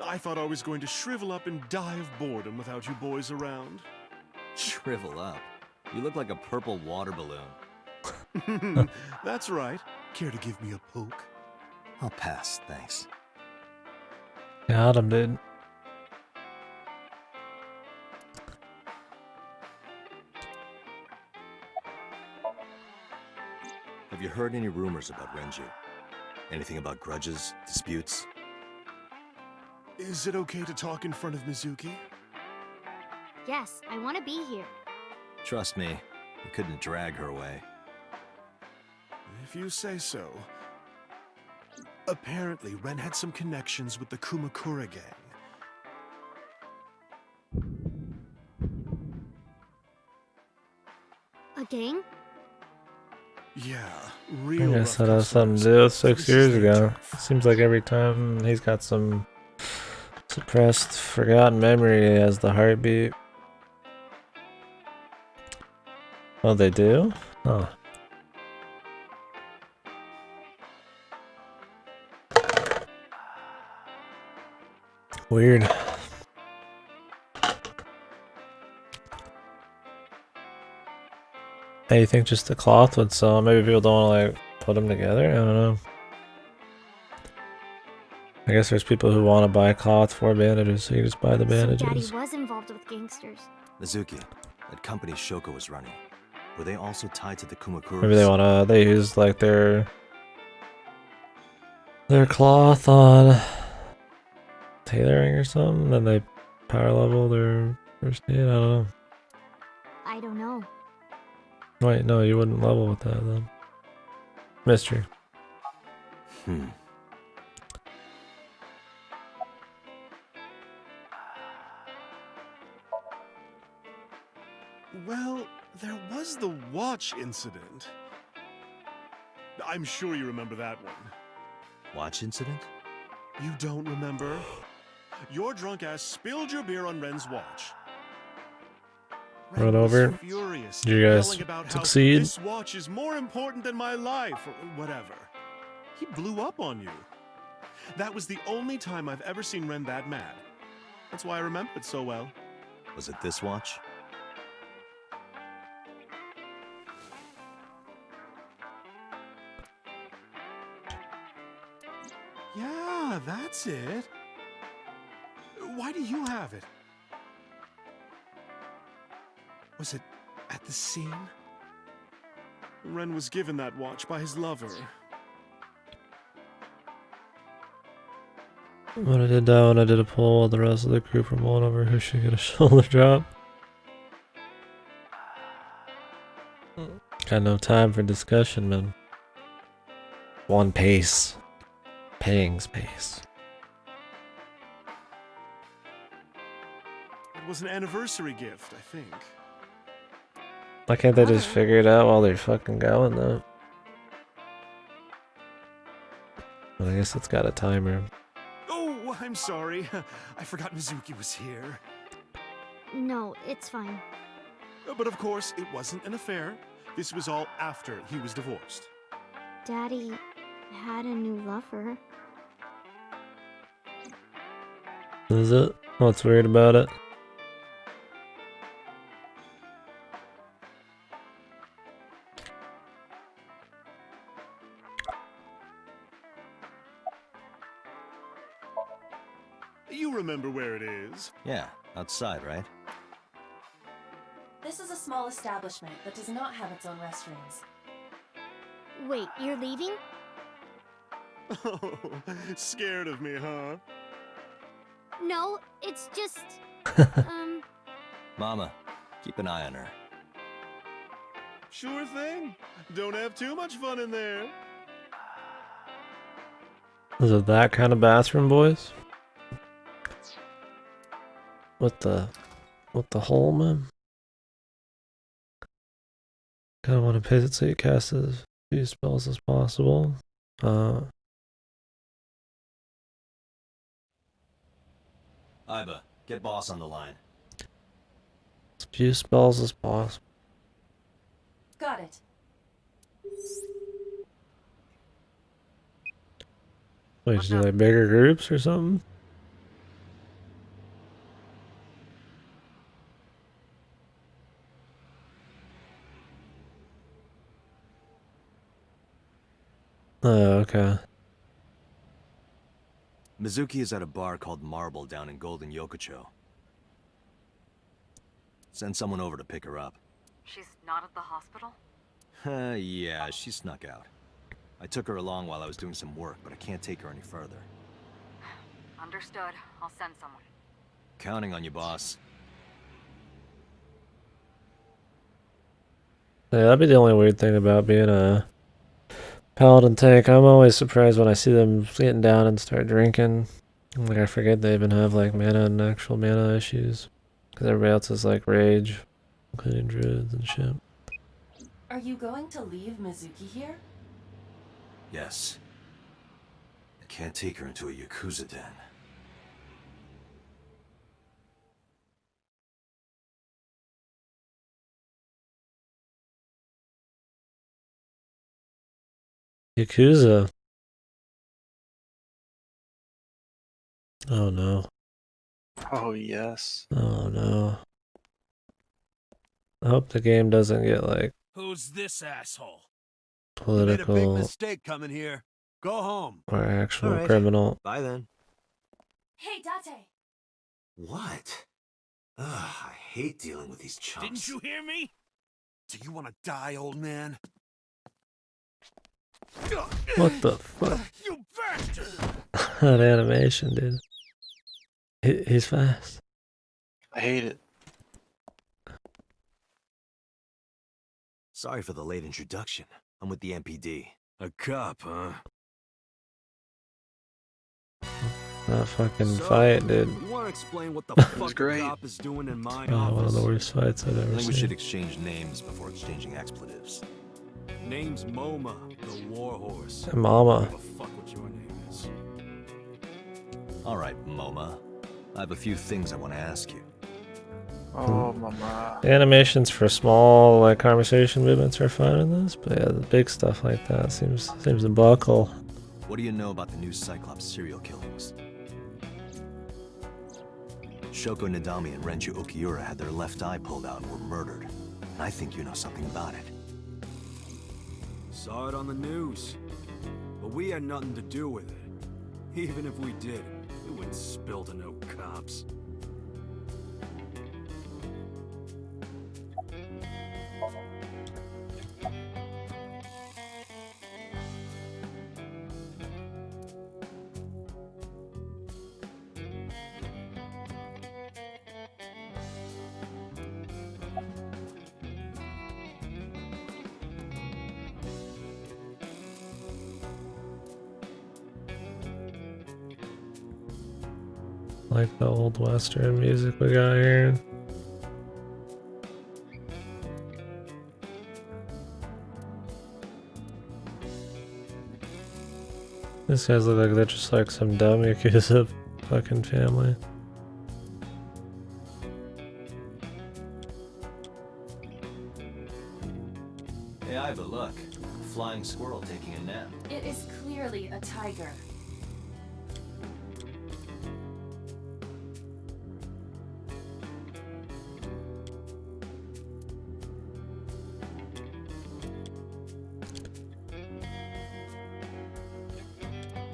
Speaker 6: I thought I was going to shrivel up and die of boredom without you boys around.
Speaker 3: Shrivel up. You look like a purple water balloon.
Speaker 6: That's right. Care to give me a poke?
Speaker 3: I'll pass, thanks.
Speaker 1: Got him, dude.
Speaker 3: Have you heard any rumors about Renju? Anything about grudges, disputes?
Speaker 6: Is it okay to talk in front of Mizuki?
Speaker 2: Yes, I want to be here.
Speaker 3: Trust me, you couldn't drag her away.
Speaker 6: If you say so. Apparently, Ren had some connections with the Kumakura gang.
Speaker 2: A gang?
Speaker 6: Yeah,
Speaker 1: I
Speaker 6: real
Speaker 1: guess
Speaker 6: rough
Speaker 1: that has something to do with
Speaker 6: customers.
Speaker 1: 6
Speaker 6: This is
Speaker 1: years
Speaker 6: their
Speaker 1: ago.
Speaker 6: turf.
Speaker 1: Seems like every time he's got some suppressed, forgotten memory as the heartbeat. Oh, they do? Oh. Weird. Hey, you think just the cloth would sell? Maybe people don't want to like put them together? I don't know. I guess there's people who want to buy cloth for bandages, so you just buy the
Speaker 2: So Daddy
Speaker 1: bandages.
Speaker 2: was involved with gangsters.
Speaker 3: Mizuki, that company Shoko was running, were they also tied to the Kumakuras?
Speaker 1: Maybe they use like their cloth on tailoring or something, then they power level their first aid. I don't know.
Speaker 2: I don't know.
Speaker 1: Wait, no, you wouldn't level with that then. Mystery.
Speaker 6: Well, there was the watch incident. I'm sure you remember that one.
Speaker 3: Watch incident?
Speaker 6: You don't remember? Your drunk ass spilled your beer on Ren's watch.
Speaker 1: Run
Speaker 6: Ren was
Speaker 1: over.
Speaker 6: furious,
Speaker 1: Did you guys
Speaker 6: yelling about
Speaker 1: succeed?
Speaker 6: how this watch is more important than my life, or whatever. He blew up on you. That was the only time I've ever seen Ren that mad. That's why I remember it so well.
Speaker 3: Was it this watch?
Speaker 6: Yeah, that's it. Why do you have it? Was it at the scene? Ren was given that watch by his lover.
Speaker 1: When I did that one, I did a pull while the rest of the crew from one over who should get a shoulder drop. Got no time for discussion, man. One pace. Paying's pace.
Speaker 6: It was an anniversary gift, I think.
Speaker 1: Why can't they just figure it out while they're fucking going, though? But I guess it's got a timer.
Speaker 6: Oh, I'm sorry. I forgot Mizuki was here.
Speaker 2: No, it's fine.
Speaker 6: But of course, it wasn't an affair. This was all after he was divorced.
Speaker 2: Daddy had a new lover.
Speaker 1: Is it? What's weird about it?
Speaker 6: You remember where it is?
Speaker 3: Yeah, outside, right?
Speaker 4: This is a small establishment that does not have its own restrooms.
Speaker 2: Wait, you're leaving?
Speaker 6: Oh, scared of me, huh?
Speaker 2: No, it's just...
Speaker 3: Mama, keep an eye on her.
Speaker 6: Sure thing. Don't have too much fun in there.
Speaker 1: Is it that kind of bathroom, boys? With the hole, man? Kinda want to pace it so you cast as few spells as possible.
Speaker 3: Iba, get boss on the line.
Speaker 1: As few spells as possible.
Speaker 4: Got it.
Speaker 1: Wait, to do like bigger groups or something? Oh, okay.
Speaker 3: Mizuki is at a bar called Marble down in Golden Yokocho. Send someone over to pick her up.
Speaker 10: She's not at the hospital?
Speaker 3: Yeah, she snuck out. I took her along while I was doing some work, but I can't take her any further.
Speaker 10: Understood. I'll send someone.
Speaker 3: Counting on you, boss.
Speaker 1: Yeah, that'd be the only weird thing about being a paladin tank. I'm always surprised when I see them getting down and start drinking. Like, I forget they even have like mana and actual mana issues. Because everybody else is like rage, including druids and shit.
Speaker 4: Are you going to leave Mizuki here?
Speaker 3: Yes. I can't take her into a Yakuza den.
Speaker 1: Yakuza. Oh no.
Speaker 5: Oh yes.
Speaker 1: Oh no. I hope the game doesn't get like
Speaker 6: Who's this asshole?
Speaker 3: You made a big
Speaker 1: political
Speaker 3: mistake coming here. Go home.
Speaker 1: or actual
Speaker 3: All right.
Speaker 1: criminal.
Speaker 3: Bye then.
Speaker 4: Hey, Date!
Speaker 3: What? Ugh, I hate dealing with these chumps.
Speaker 6: Didn't you hear me? Do you want to die, old man?
Speaker 1: What the fuck?
Speaker 6: You bastard!
Speaker 1: That animation, dude. He's fast.
Speaker 5: I hate it.
Speaker 3: Sorry for the late introduction. I'm with the MPD.
Speaker 6: A cop, huh?
Speaker 1: That fucking
Speaker 3: So,
Speaker 1: fight, dude.
Speaker 3: You want to explain what the
Speaker 5: was
Speaker 3: fuck the
Speaker 5: great.
Speaker 3: cop is doing in my
Speaker 1: One of
Speaker 3: office?
Speaker 1: the worst fights I've
Speaker 3: I
Speaker 1: ever
Speaker 3: think we should
Speaker 1: seen.
Speaker 3: exchange names before exchanging expletives.
Speaker 6: Name's MoMA, the warhorse.
Speaker 1: Mama.
Speaker 6: What the fuck what your name is?
Speaker 3: All right, MoMA. I have a few things I want to ask you.
Speaker 5: Oh, mama.
Speaker 1: The animations for small like conversation movements are fine in this, but yeah, the big stuff like that seems to buckle.
Speaker 3: What do you know about the new Cyclops serial killings? Shoko Nadami and Renju Okiura had their left eye pulled out and were murdered. And I think you know something about it.
Speaker 11: Saw it on the news. But we had nothing to do with it. Even if we did, it wouldn't spill to no cops.
Speaker 1: Like the old western music we got here. These guys look like they're just like some dumb Yakuza fucking family.
Speaker 3: Hey, Iva, look. Flying squirrel taking a nap.
Speaker 4: It is clearly a tiger.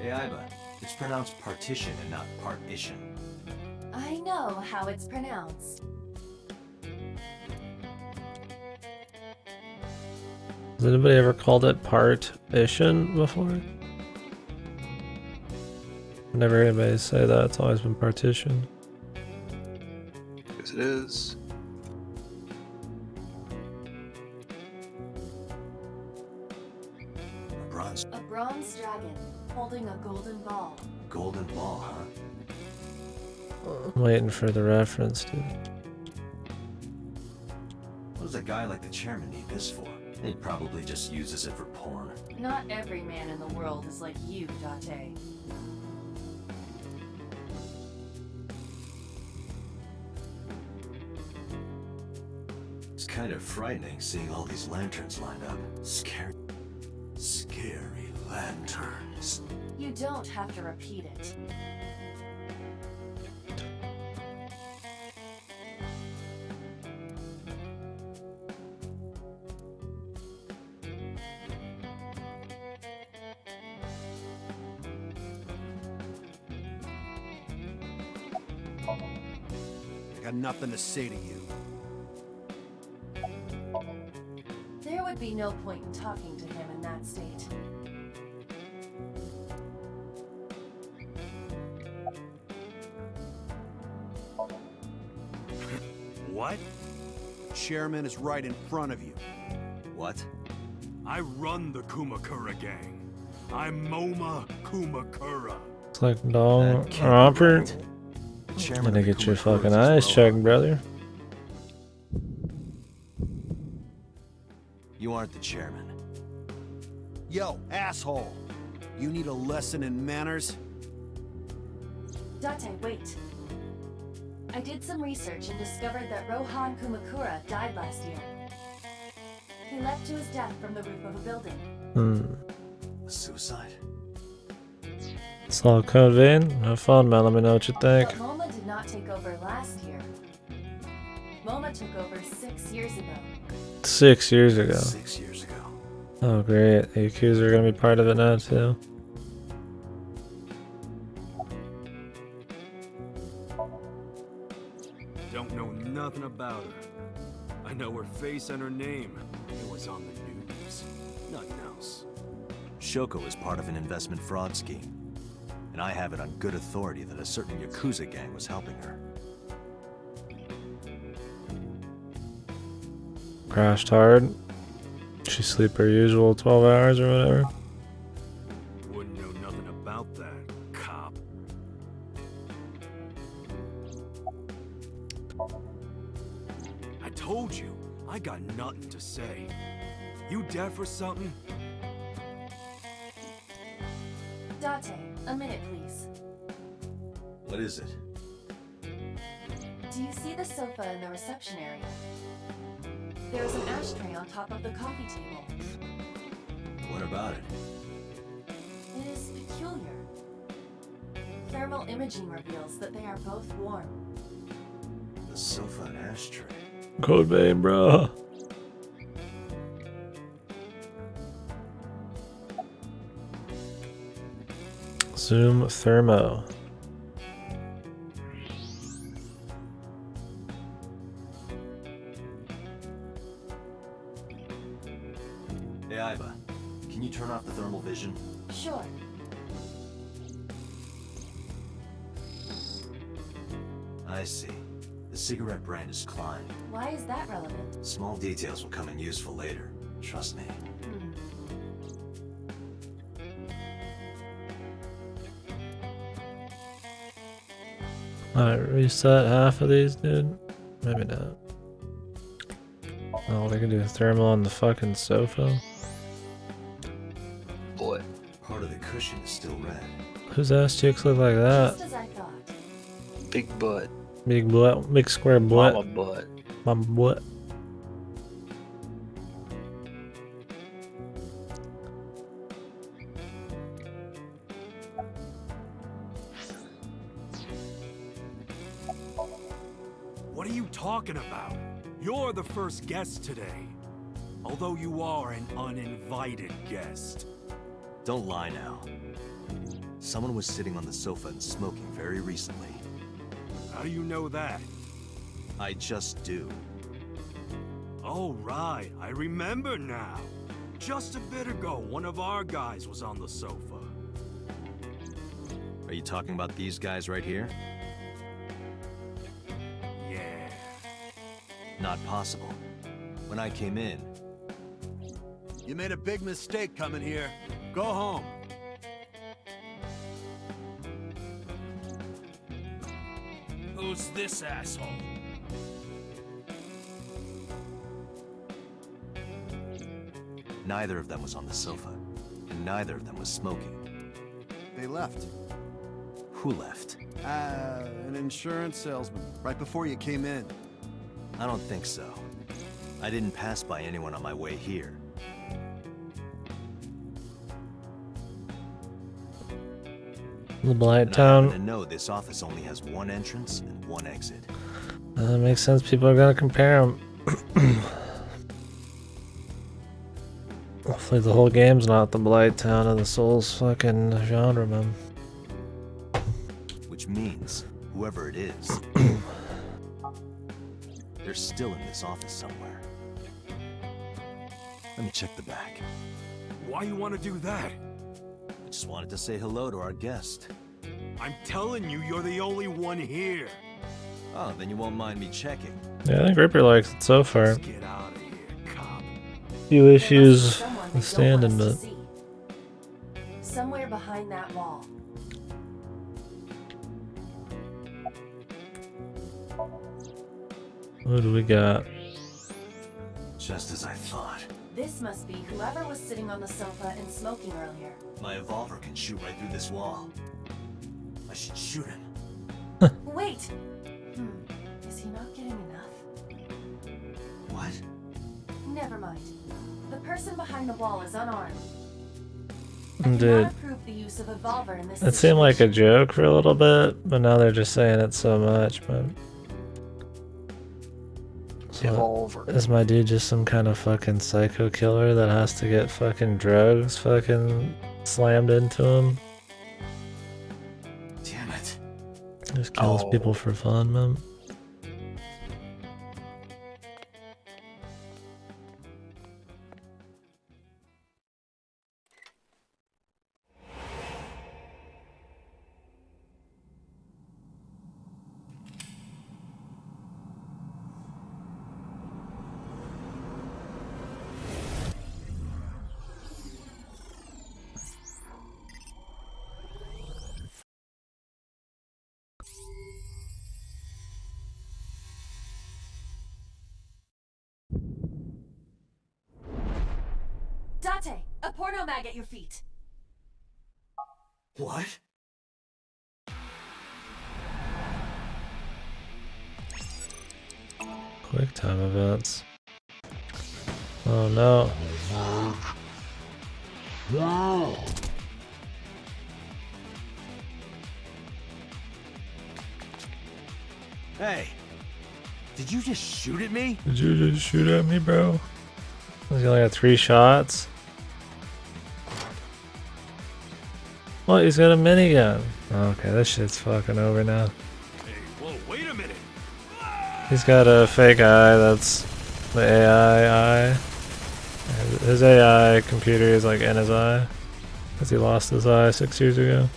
Speaker 3: Hey, Iva. It's pronounced partition and not partition.
Speaker 4: I know how it's pronounced.
Speaker 1: Has anybody ever called it partition before? I've never heard anybody say that. It's always been partition.
Speaker 5: Because it is.
Speaker 4: A bronze dragon holding a golden ball.
Speaker 3: Golden ball, huh?
Speaker 1: I'm waiting for the reference, dude.
Speaker 3: What does a guy like the chairman need this for? They'd probably just uses it for porn.
Speaker 4: Not every man in the world is like you, Date.
Speaker 3: It's kind of frightening seeing all these lanterns lined up. Scary lanterns.
Speaker 4: You don't have to repeat it.
Speaker 11: I got nothing to say to you.
Speaker 4: There would be no point in talking to him in that state.
Speaker 11: What? Chairman is right in front of you.
Speaker 3: What?
Speaker 11: I run the Kumakura gang. I'm MoMA Kumakura.
Speaker 1: It's like dog
Speaker 3: That can't be
Speaker 1: Robert.
Speaker 3: right. Chairman
Speaker 1: Gonna
Speaker 3: of the
Speaker 1: get your
Speaker 3: Kumakura
Speaker 1: fucking
Speaker 3: is
Speaker 1: eyes
Speaker 3: Rohan.
Speaker 1: checked, brother.
Speaker 3: You aren't the chairman.
Speaker 11: Yo, asshole! You need a lesson in manners?
Speaker 4: Date, wait. I did some research and discovered that Rohan Kumakura died last year. He leapt to his death from the roof of a building.
Speaker 3: A suicide?
Speaker 1: It's all code vein. Have fun, man. Let me know what you think.
Speaker 4: But MoMA did not take over last year. MoMA took over 6 years ago.
Speaker 1: 6 years ago.
Speaker 3: 6 years ago.
Speaker 1: Oh, great. The Yakuza are gonna be part of it now, too.
Speaker 11: Don't know nothing about her. I know her face and her name. It was on the news. Nothing else.
Speaker 3: Shoko is part of an investment fraud scheme. And I have it on good authority that a certain Yakuza gang was helping her.
Speaker 1: Crashed hard. She sleep her usual 12 hours or whatever.
Speaker 11: Wouldn't know nothing about that, cop. I told you, I got nothing to say. You deaf or something?
Speaker 4: Date, a minute, please.
Speaker 3: What is it?
Speaker 4: Do you see the sofa in the reception area? There is an ashtray on top of the coffee table.
Speaker 3: What about it?
Speaker 4: It is peculiar. Thermal imaging reveals that they are both warm.
Speaker 3: The sofa and ashtray.
Speaker 1: Code vein, bro. Zoom thermo.
Speaker 3: Hey, Iva. Can you turn off the thermal vision?
Speaker 4: Sure.
Speaker 3: I see. The cigarette brand is Klein.
Speaker 4: Why is that relevant?
Speaker 3: Small details will come in useful later. Trust me.
Speaker 1: Alright, reset half of these, dude. Maybe not. Oh, we can do thermal on the fucking sofa.
Speaker 5: Boy.
Speaker 3: Part of the cushion is still red.
Speaker 1: Whose ass cheeks look like that?
Speaker 4: Just as I thought.
Speaker 5: Big butt.
Speaker 1: Big butt, big square butt.
Speaker 5: Mama butt.
Speaker 1: Mama butt.
Speaker 11: What are you talking about? You're the first guest today. Although you are an uninvited guest.
Speaker 3: Don't lie now. Someone was sitting on the sofa and smoking very recently.
Speaker 11: How do you know that?
Speaker 3: I just do.
Speaker 11: Oh, right. I remember now. Just a bit ago, one of our guys was on the sofa.
Speaker 3: Are you talking about these guys right here?
Speaker 11: Yeah.
Speaker 3: Not possible. When I came in...
Speaker 11: You made a big mistake coming here. Go home.
Speaker 12: Who's this asshole?
Speaker 3: Neither of them was on the sofa, and neither of them was smoking.
Speaker 13: They left.
Speaker 3: Who left?
Speaker 13: An insurance salesman, right before you came in.
Speaker 3: I don't think so. I didn't pass by anyone on my way here.
Speaker 1: The Blight
Speaker 3: And I
Speaker 1: Town.
Speaker 3: happen to know this office only has one entrance and one exit.
Speaker 1: That makes sense. People are gonna compare them. Hopefully the whole game's not the Blight Town of the Souls fucking genre, man.
Speaker 3: Which means, whoever it is, they're still in this office somewhere. Let me check the back.
Speaker 11: Why you want to do that?
Speaker 3: I just wanted to say hello to our guest.
Speaker 11: I'm telling you, you're the only one here.
Speaker 3: Oh, then you won't mind me checking.
Speaker 1: Yeah, I think Ripper likes it so far.
Speaker 11: Let's get out of here, cop.
Speaker 1: Few issues with standing, but
Speaker 4: Somewhere behind that wall.
Speaker 1: what do we got?
Speaker 3: Just as I thought.
Speaker 4: This must be whoever was sitting on the sofa and smoking earlier.
Speaker 3: My revolver can shoot right through this wall. I should shoot him.
Speaker 4: Wait! Is he not getting enough?
Speaker 3: What?
Speaker 4: Never mind. The person behind the wall is unarmed.
Speaker 1: Dude,
Speaker 4: The use of a revolver in this
Speaker 1: it seemed like a joke for a little bit, but now they're just saying it so much, but... So, is my dude just some kind of fucking psycho killer that has to get fucking drugs fucking slammed into him?
Speaker 3: Damn it.
Speaker 1: Just kills people for fun, man.
Speaker 4: Date, a porno mag at your feet.
Speaker 3: What?
Speaker 1: Quick time events. Oh no.
Speaker 3: Hey, did you just shoot at me?
Speaker 1: Did you just shoot at me, bro? He only got 3 shots. What? He's got a minigun. Okay, this shit's fucking over now.
Speaker 11: Hey, whoa, wait a minute.
Speaker 1: He's got a fake eye. That's the AI eye. His AI computer is like in his eye, because he lost his eye 6 years ago.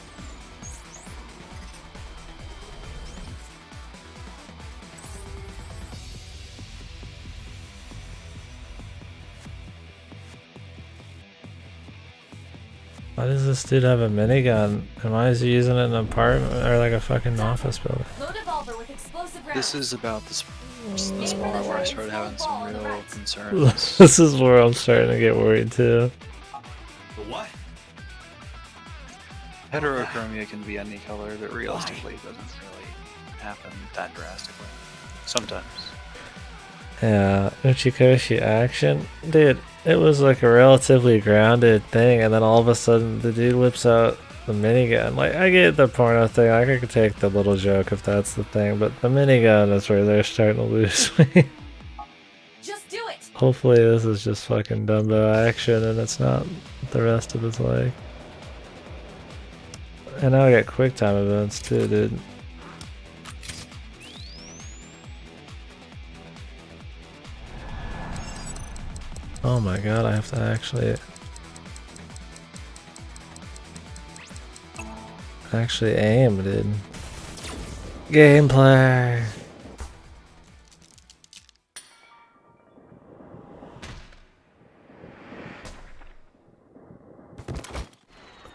Speaker 1: Why does this dude have a minigun? And why is he using it in an apartment or like a fucking office building?
Speaker 5: This is about the spot where I started having some real concerns.
Speaker 1: This is where I'm starting to get worried too.
Speaker 3: The what?
Speaker 5: Heterochromia can be any color, but realistically it doesn't really happen that drastically. Sometimes.
Speaker 1: Yeah, Uchikoshi action. Dude, it was like a relatively grounded thing, and then all of a sudden the dude whips out the minigun. Like, I get the porno thing, I could take the little joke if that's the thing, but the minigun is where they're starting to lose me.
Speaker 4: Just do it.
Speaker 1: Hopefully this is just fucking Dumbo action and it's not what the rest of it's like. And now I got quick time events too, dude. Oh my god, I have to actually aim, dude. Gameplay.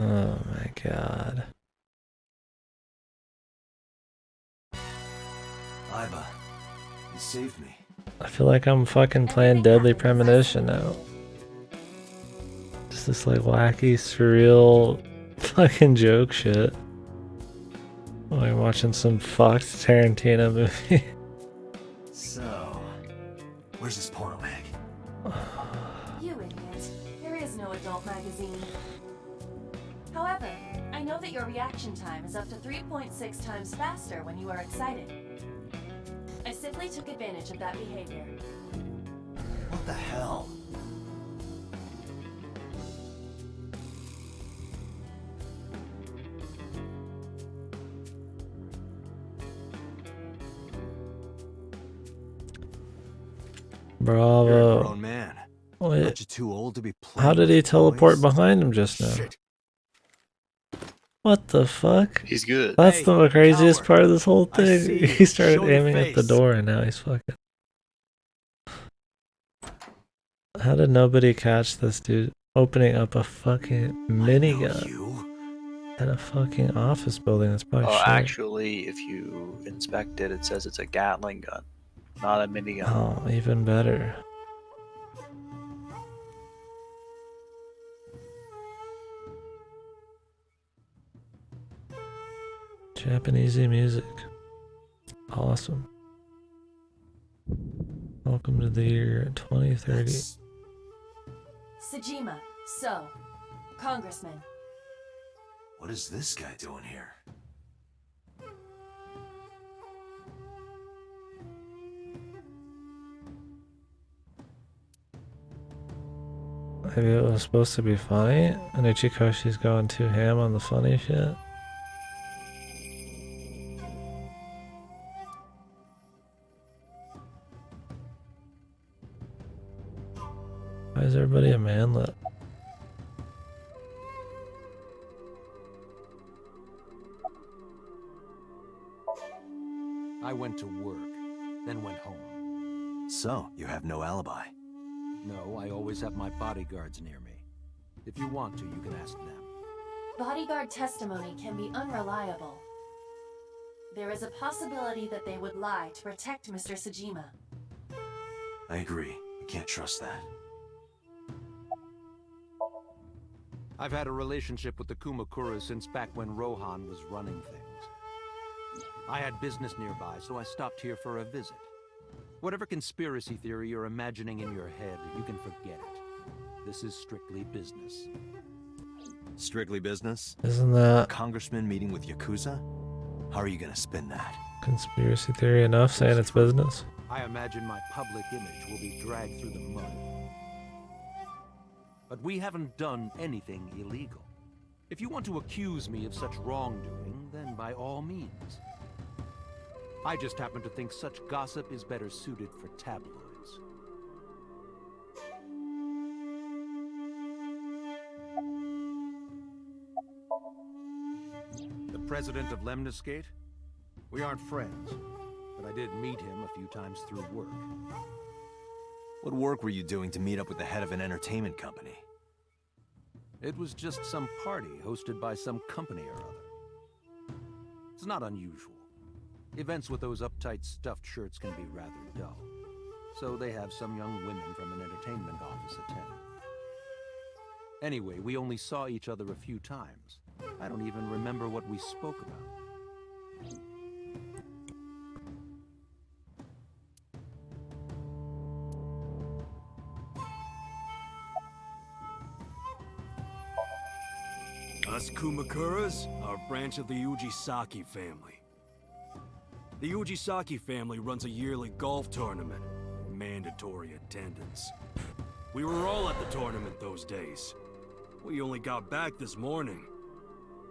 Speaker 1: Oh my god.
Speaker 3: Iba, you saved me.
Speaker 1: I feel like I'm fucking playing Deadly Premonition now. Just this like wacky, surreal fucking joke shit. Like watching some fucked Tarantino movie.
Speaker 3: So, where's this porno mag?
Speaker 4: You idiot. There is no adult magazine. However, I know that your reaction time is up to 3.6 times faster when you are excited. I simply took advantage of that behavior.
Speaker 3: What the hell?
Speaker 1: Bravo.
Speaker 3: You're a grown man.
Speaker 1: Wait,
Speaker 3: Aren't you too old to be playing
Speaker 1: how did he
Speaker 3: with
Speaker 1: teleport
Speaker 3: toys?
Speaker 1: behind him just now?
Speaker 3: Shit.
Speaker 1: What the fuck?
Speaker 5: He's good.
Speaker 1: That's
Speaker 3: Hey,
Speaker 1: the craziest
Speaker 3: coward.
Speaker 1: part of this whole
Speaker 3: I
Speaker 1: thing.
Speaker 3: see you.
Speaker 1: He started
Speaker 3: Show your
Speaker 1: aiming at the
Speaker 3: face.
Speaker 1: door and now he's fucking... How did nobody catch this dude opening up a fucking minigun in a fucking office building? That's probably shit.
Speaker 5: Actually, if you inspect it, it says it's a Gatling gun, not a minigun.
Speaker 1: Oh, even better. Japanesey music. Awesome. Welcome to the year 2030.
Speaker 4: Sejima, so, Congressman.
Speaker 3: What is this guy doing here?
Speaker 1: Maybe it was supposed to be funny, and Ichikoshi's going too ham on the funny shit. Why is everybody a manlet?
Speaker 14: I went to work, then went home.
Speaker 3: So, you have no alibi?
Speaker 14: No, I always have my bodyguards near me. If you want to, you can ask them.
Speaker 4: Bodyguard testimony can be unreliable. There is a possibility that they would lie to protect Mr. Sejima.
Speaker 3: I agree. We can't trust that.
Speaker 14: I've had a relationship with the Kumakuras since back when Rohan was running things. I had business nearby, so I stopped here for a visit. Whatever conspiracy theory you're imagining in your head, you can forget it. This is strictly business.
Speaker 3: Strictly business?
Speaker 1: Isn't that
Speaker 3: Congressman meeting with Yakuza? How are you gonna spin that?
Speaker 1: conspiracy theory enough saying it's business?
Speaker 14: I imagine my public image will be dragged through the mud. But we haven't done anything illegal. If you want to accuse me of such wrongdoing, then by all means. I just happen to think such gossip is better suited for tabloids. The president of Lemniscate? We aren't friends, but I did meet him a few times through work.
Speaker 3: What work were you doing to meet up with the head of an entertainment company?
Speaker 14: It was just some party hosted by some company or other. It's not unusual. Events with those uptight stuffed shirts can be rather dull. So they have some young women from an entertainment office attend. Anyway, we only saw each other a few times. I don't even remember what we spoke about.
Speaker 11: Us Kumakuras are a branch of the Ujisaki family. The Ujisaki family runs a yearly golf tournament. Mandatory attendance. We were all at the tournament those days. We only got back this morning.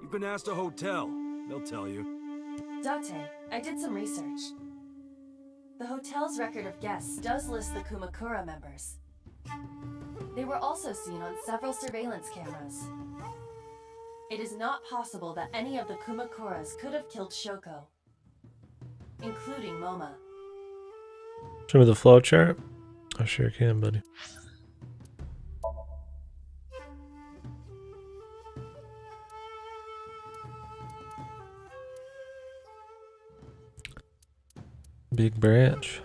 Speaker 11: You can ask the hotel. They'll tell you.
Speaker 4: Date, I did some research. The hotel's record of guests does list the Kumakura members. They were also seen on several surveillance cameras. It is not possible that any of the Kumakuras could have killed Shoko, including Moma.
Speaker 1: Show me the flowchart. I sure can, buddy. Big branch.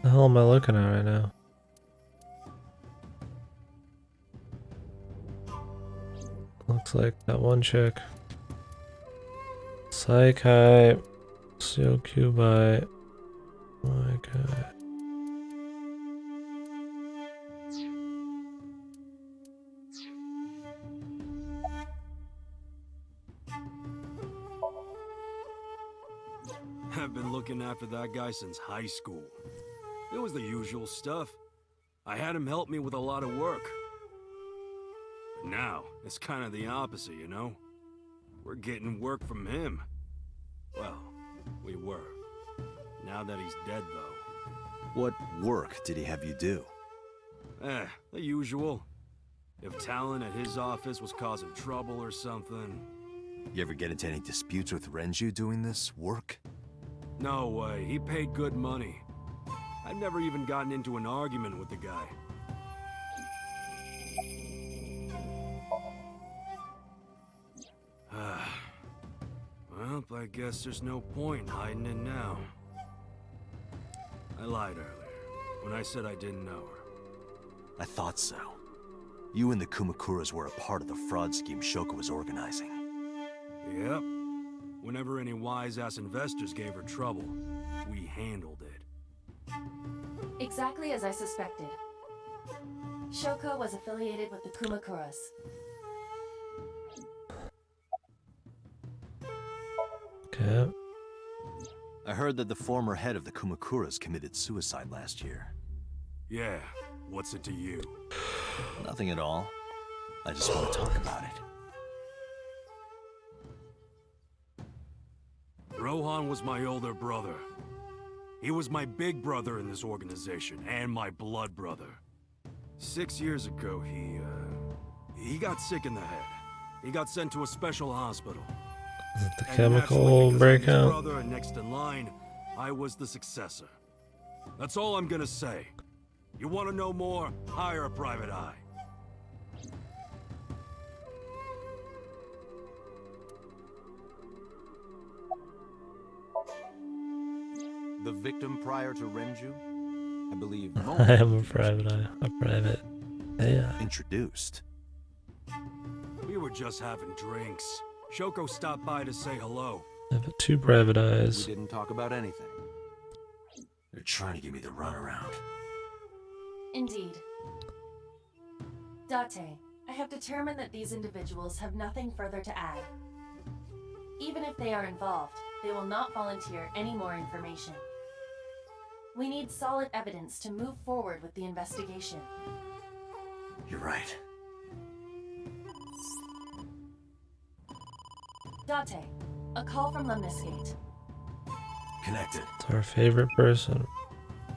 Speaker 1: The hell am I looking at right now? Looks like that one chick. Psychi. Syokubai. Oh my god.
Speaker 11: I've been looking after that guy since high school. It was the usual stuff. I had him help me with a lot of work. But now, it's kind of the opposite, you know? We're getting work from him. Well, we were. Now that he's dead, though.
Speaker 3: What work did he have you do?
Speaker 11: The usual. If Talon at his office was causing trouble or something.
Speaker 3: You ever get into any disputes with Renju doing this work?
Speaker 11: No way, he paid good money. I've never even gotten into an argument with the guy. Well, Well, I guess there's no point hiding it now. I lied earlier, when I said I didn't know her.
Speaker 3: I thought so. You and the Kumakuras were a part of the fraud scheme Shoko was organizing.
Speaker 11: Yep. Whenever any wise-ass investors gave her trouble, we handled it.
Speaker 4: Exactly as I suspected. Shoko was affiliated with the Kumakuras.
Speaker 1: Okay.
Speaker 3: I heard that the former head of the Kumakuras committed suicide last year.
Speaker 11: Yeah, what's it to you?
Speaker 3: Nothing at all. I just want to talk about it.
Speaker 11: Rohan was my older brother. He was my big brother in this organization, and my blood brother. 6 years ago, he got sick in the head. He got sent to a special hospital.
Speaker 1: Is it the
Speaker 11: And
Speaker 1: chemical
Speaker 11: naturally, because I'm his
Speaker 1: breakout?
Speaker 11: brother and next in line, I was the successor. That's all I'm gonna say. You want to know more? Hire a private eye.
Speaker 14: The victim prior to Renju? I believe
Speaker 1: I am a private eye. A private. Yeah.
Speaker 3: Introduced.
Speaker 11: We were just having drinks. Shoko stopped by to say hello.
Speaker 1: I have 2 private
Speaker 14: We
Speaker 1: eyes.
Speaker 14: didn't talk about anything.
Speaker 3: They're trying to give me the runaround.
Speaker 4: Indeed. Date, I have determined that these individuals have nothing further to add. Even if they are involved, they will not volunteer any more information. We need solid evidence to move forward with the investigation.
Speaker 3: You're right.
Speaker 4: Date, a call from Lemniscate.
Speaker 3: Connected.
Speaker 1: It's our favorite person.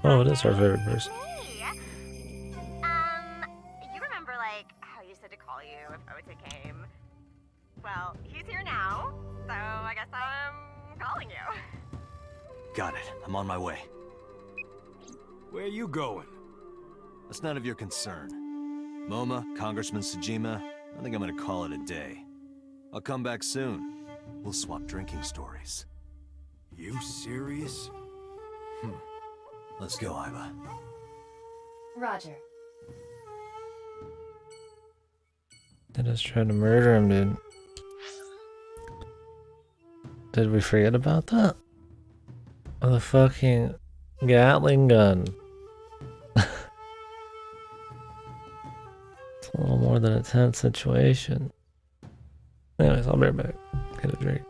Speaker 1: Oh, it is our favorite person.
Speaker 8: You remember, like, how you said to call you if Ota came? Well, he's here now, so I guess I'm calling you.
Speaker 3: Got it. I'm on my way.
Speaker 11: Where you going?
Speaker 3: That's none of your concern. Moma, Congressman Tsujima, I think I'm gonna call it a day. I'll come back soon. We'll swap drinking stories.
Speaker 11: You serious?
Speaker 3: Let's go, Iva.
Speaker 4: Roger.
Speaker 1: They just tried to murder him, dude. Did we forget about that? Oh, the fucking Gatling gun. It's a little more than a tense situation. Anyways, I'll be right back. Get a drink.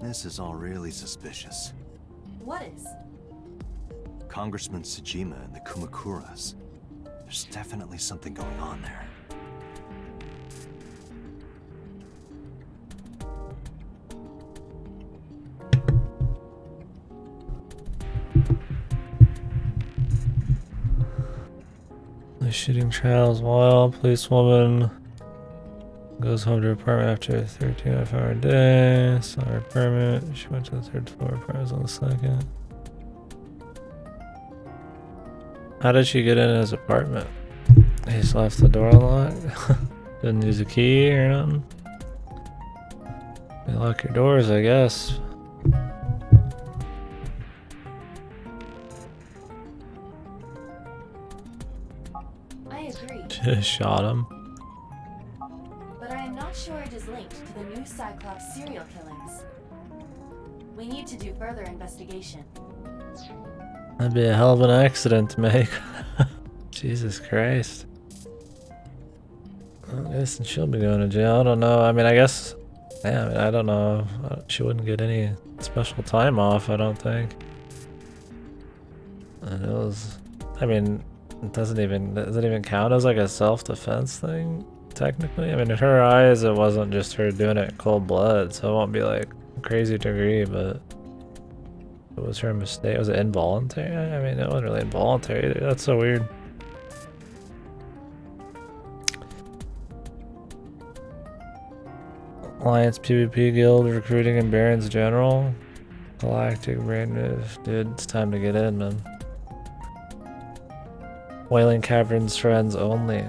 Speaker 3: This is all really suspicious.
Speaker 4: What is?
Speaker 3: Congressman Sejima and the Kumakuras. There's definitely something going on there.
Speaker 1: The shooting trials wild. Policewoman goes home to her apartment after a 13.5-hour day. Saw her apartment. She went to the 3rd floor. Apartment was on the 2nd. How did she get in his apartment? He just left the door unlocked? Didn't use a key or nothing? You lock your doors, I guess.
Speaker 4: I agree.
Speaker 1: Just shot him.
Speaker 4: But I am not sure it is linked to the new Cyclops serial killings. We need to do further investigation.
Speaker 1: That'd be a hell of an accident to make. Jesus Christ. I guess she'll be going to jail. I don't know. I mean, I guess... Yeah, I mean, I don't know. She wouldn't get any special time off, I don't think. And it was... I mean, does it even count as like a self-defense thing? Technically? I mean, in her eyes, it wasn't just her doing it in cold blood, so it won't be like a crazy degree, but... It was her mistake. Was it involuntary? I mean, it wasn't really involuntary either. That's so weird. Alliance PvP Guild recruiting in Barons General. Galactic brand move. Dude, it's time to get in, man. Wailing Caverns friends only.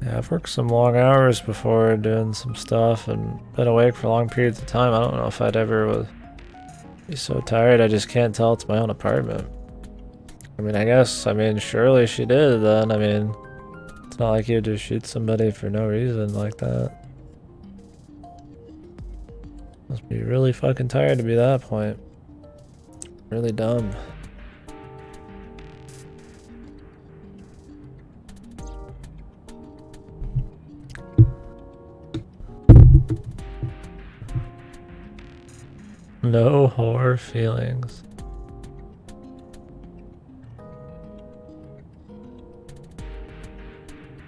Speaker 1: Yeah, I've worked some long hours before doing some stuff and been awake for long periods of time. I don't know if I'd ever be so tired I just can't tell it's my own apartment. I mean, surely she did then. I mean, it's not like you just shoot somebody for no reason like that. Must be really fucking tired to be that point. Really dumb. No horror feelings.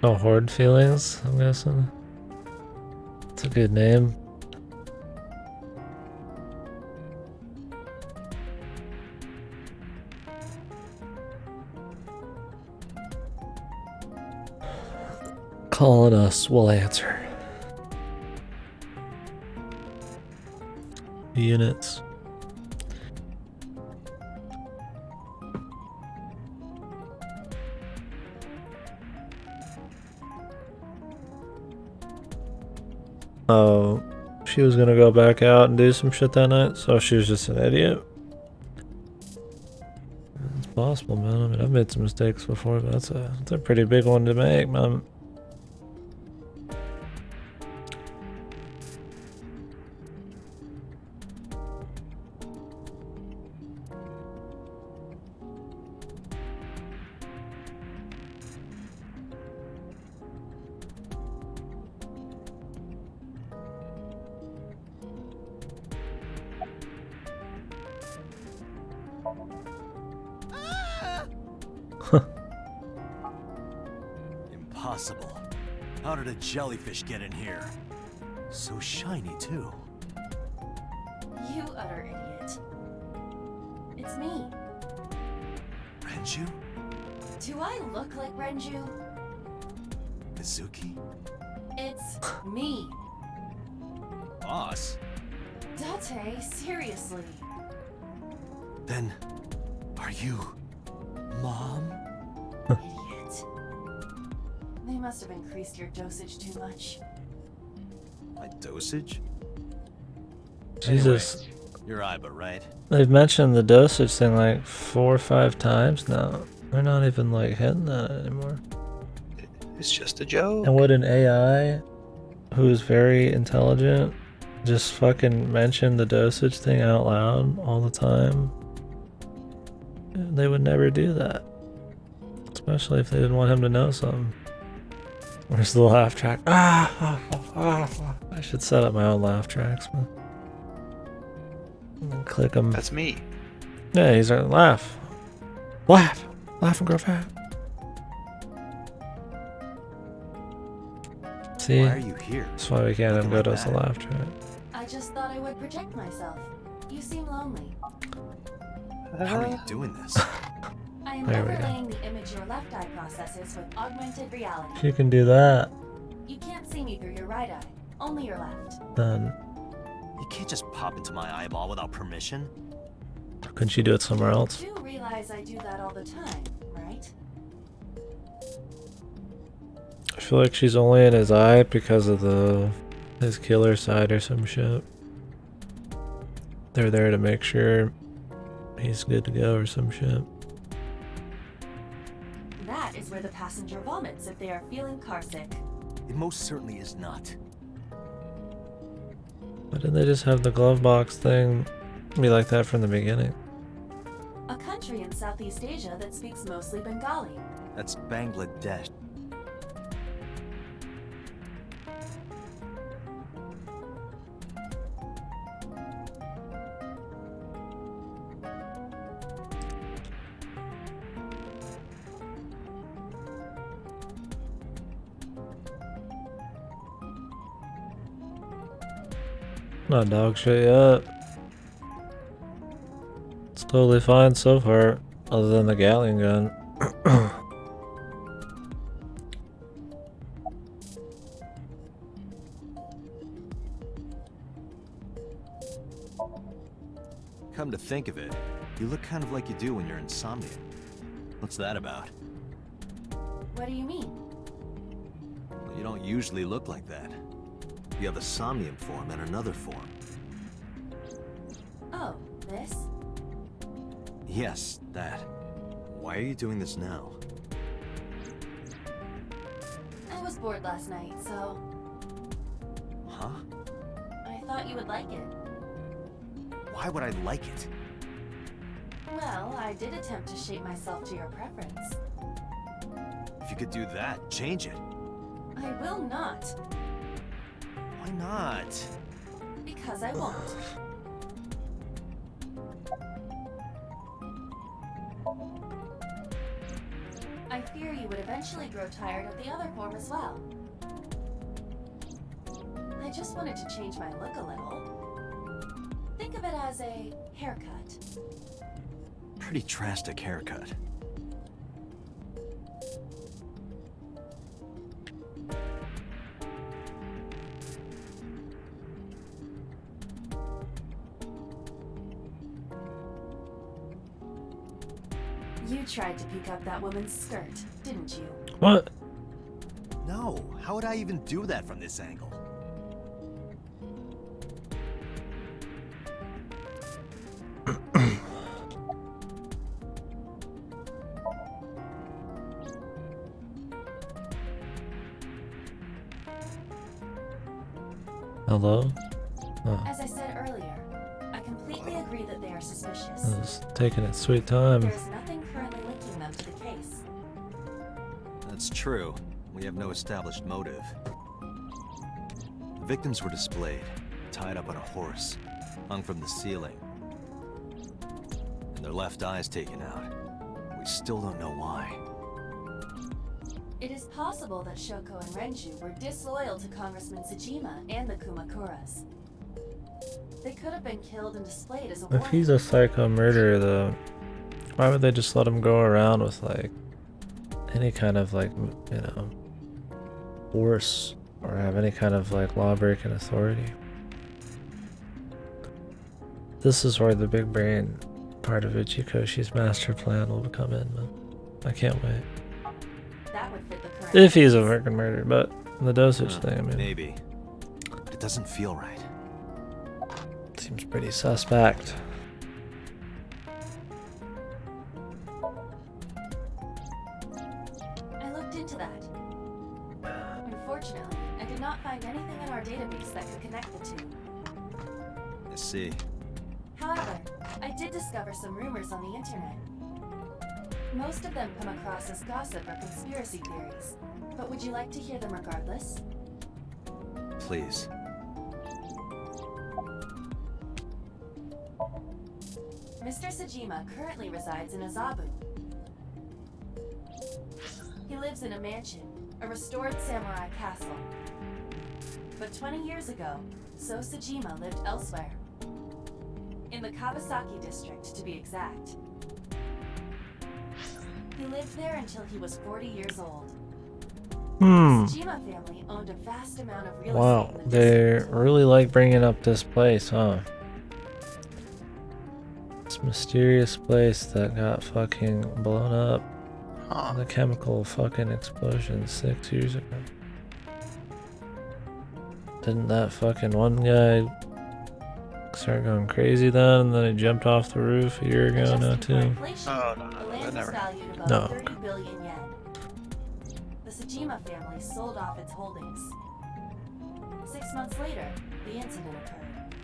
Speaker 1: No horde feelings, I'm guessing. It's a good name. Calling us, we'll answer. Units. Oh, she was gonna go back out and do some shit that night, so she was just an idiot. It's possible, man. I mean, I've made some mistakes before, but that's a pretty big one to make, man.
Speaker 3: Impossible. How did a jellyfish get in here? So shiny, too.
Speaker 4: You utter idiot. It's me.
Speaker 3: Renju?
Speaker 4: Do I look like Renju?
Speaker 3: Mizuki?
Speaker 4: It's me.
Speaker 3: Boss?
Speaker 4: Date, seriously.
Speaker 3: Then, are you... Mom?
Speaker 4: Idiot. They must have increased your dosage too much.
Speaker 3: My dosage?
Speaker 1: Jesus.
Speaker 3: Anyway, you're Iba, right?
Speaker 1: They've mentioned the dosage thing like 4 or 5 times now. They're not even like hitting that anymore.
Speaker 5: It's just a joke.
Speaker 1: And would an AI who is very intelligent just fucking mention the dosage thing out loud all the time? They would never do that. Especially if they didn't want him to know something. Where's the laugh track? I should set up my own laugh tracks, man. And then click them.
Speaker 5: That's me.
Speaker 1: Yeah, he's like, laugh. Laugh! Laugh and grow fat. See?
Speaker 3: Why are you here?
Speaker 1: That's why we can't have
Speaker 3: Looking
Speaker 1: good
Speaker 3: like
Speaker 1: as a
Speaker 3: that?
Speaker 1: laugh track.
Speaker 4: I just thought I would project myself. You seem lonely.
Speaker 3: How are you doing this?
Speaker 4: I am
Speaker 1: There we go.
Speaker 4: overlaying the image your left eye processes with augmented reality.
Speaker 1: If you can do that,
Speaker 4: You can't see me through your right eye, only your left.
Speaker 1: then
Speaker 3: You can't just pop into my eyeball without permission.
Speaker 1: couldn't you do it somewhere else?
Speaker 4: You do realize I do that all the time, right?
Speaker 1: I feel like she's only in his eye because of his killer side or some shit. They're there to make sure he's good to go or some shit.
Speaker 4: That is where the passenger vomits if they are feeling carsick.
Speaker 3: It most certainly is not.
Speaker 1: Why didn't they just have the glove box thing be like that from the beginning?
Speaker 4: A country in Southeast Asia that speaks mostly Bengali.
Speaker 3: That's Bangladesh.
Speaker 1: Not dog shit yet. It's totally fine so far, other than the Gatling gun.
Speaker 3: Come to think of it, you look kind of like you do when you're in Somnium. What's that about?
Speaker 4: What do you mean?
Speaker 3: Well, you don't usually look like that. You have a Somnium form and another form.
Speaker 4: Oh, this?
Speaker 3: Yes, that. Why are you doing this now?
Speaker 4: I was bored last night, so
Speaker 3: Huh?
Speaker 4: I thought you would like it.
Speaker 3: Why would I like it?
Speaker 4: Well, I did attempt to shape myself to your preference.
Speaker 3: If you could do that, change it.
Speaker 4: I will not,
Speaker 3: Why not?
Speaker 4: because I won't. I fear you would eventually grow tired of the other form as well. I just wanted to change my look a little. Think of it as a haircut.
Speaker 3: Pretty drastic haircut.
Speaker 4: You tried to pick up that woman's skirt, didn't you?
Speaker 1: What?
Speaker 3: No, how would I even do that from this angle?
Speaker 1: Hello? Oh,
Speaker 4: As I said earlier, I completely agree that they are suspicious.
Speaker 1: I was taking its sweet time.
Speaker 4: There's nothing currently linking them to the case.
Speaker 3: That's true. We have no established motive. The victims were displayed, tied up on a horse, hung from the ceiling. And their left eyes taken out. We still don't know why.
Speaker 4: It is possible that Shoko and Renju were disloyal to Congressman Tsujima and the Kumakuras. They could have been killed and displayed as a
Speaker 1: If
Speaker 4: warning.
Speaker 1: he's a psycho murderer, though, why would they just let him go around with, like, any kind of, like, you know, force or have any kind of, like, law-breaking authority? This is where the big brain part of Uchikoshi's master plan will come in, man. I can't wait.
Speaker 4: That would fit the current
Speaker 1: If he's a
Speaker 4: case.
Speaker 1: freaking murderer, but the dosage thing, I mean,
Speaker 3: Maybe. But it doesn't feel right.
Speaker 1: seems pretty suspect.
Speaker 4: I looked into that. Unfortunately, I did not find anything in our database that could connect the two.
Speaker 3: I see.
Speaker 4: However, I did discover some rumors on the internet. Most of them come across as gossip or conspiracy theories, but would you like to hear them regardless?
Speaker 3: Please.
Speaker 4: Mr. Sajima currently resides in Azabu. He lives in a mansion, a restored samurai castle. But 20 years ago, So Sajima lived elsewhere. In the Kawasaki district, to be exact. He lived there until he was 40 years old. The Sajima family owned a vast amount of real
Speaker 1: Wow,
Speaker 4: estate in the
Speaker 1: they
Speaker 4: district.
Speaker 1: really like bringing up this place, huh? This mysterious place that got fucking blown up in the chemical fucking explosion 6 years ago. Didn't that fucking one guy start going crazy then, and then he jumped off the roof a year ago now too?
Speaker 5: Oh,
Speaker 4: The land was valued about
Speaker 1: No.
Speaker 4: 30 billion yen. The Sajima family sold off its holdings. 6 months later, the incident occurred.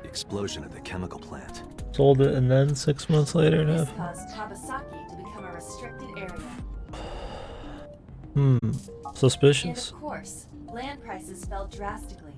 Speaker 3: The explosion at the chemical plant.
Speaker 1: Sold it, and then 6 months later,
Speaker 4: This
Speaker 1: no?
Speaker 4: caused Kawasaki to become a restricted area. And
Speaker 1: Suspicious.
Speaker 4: of course, land prices fell drastically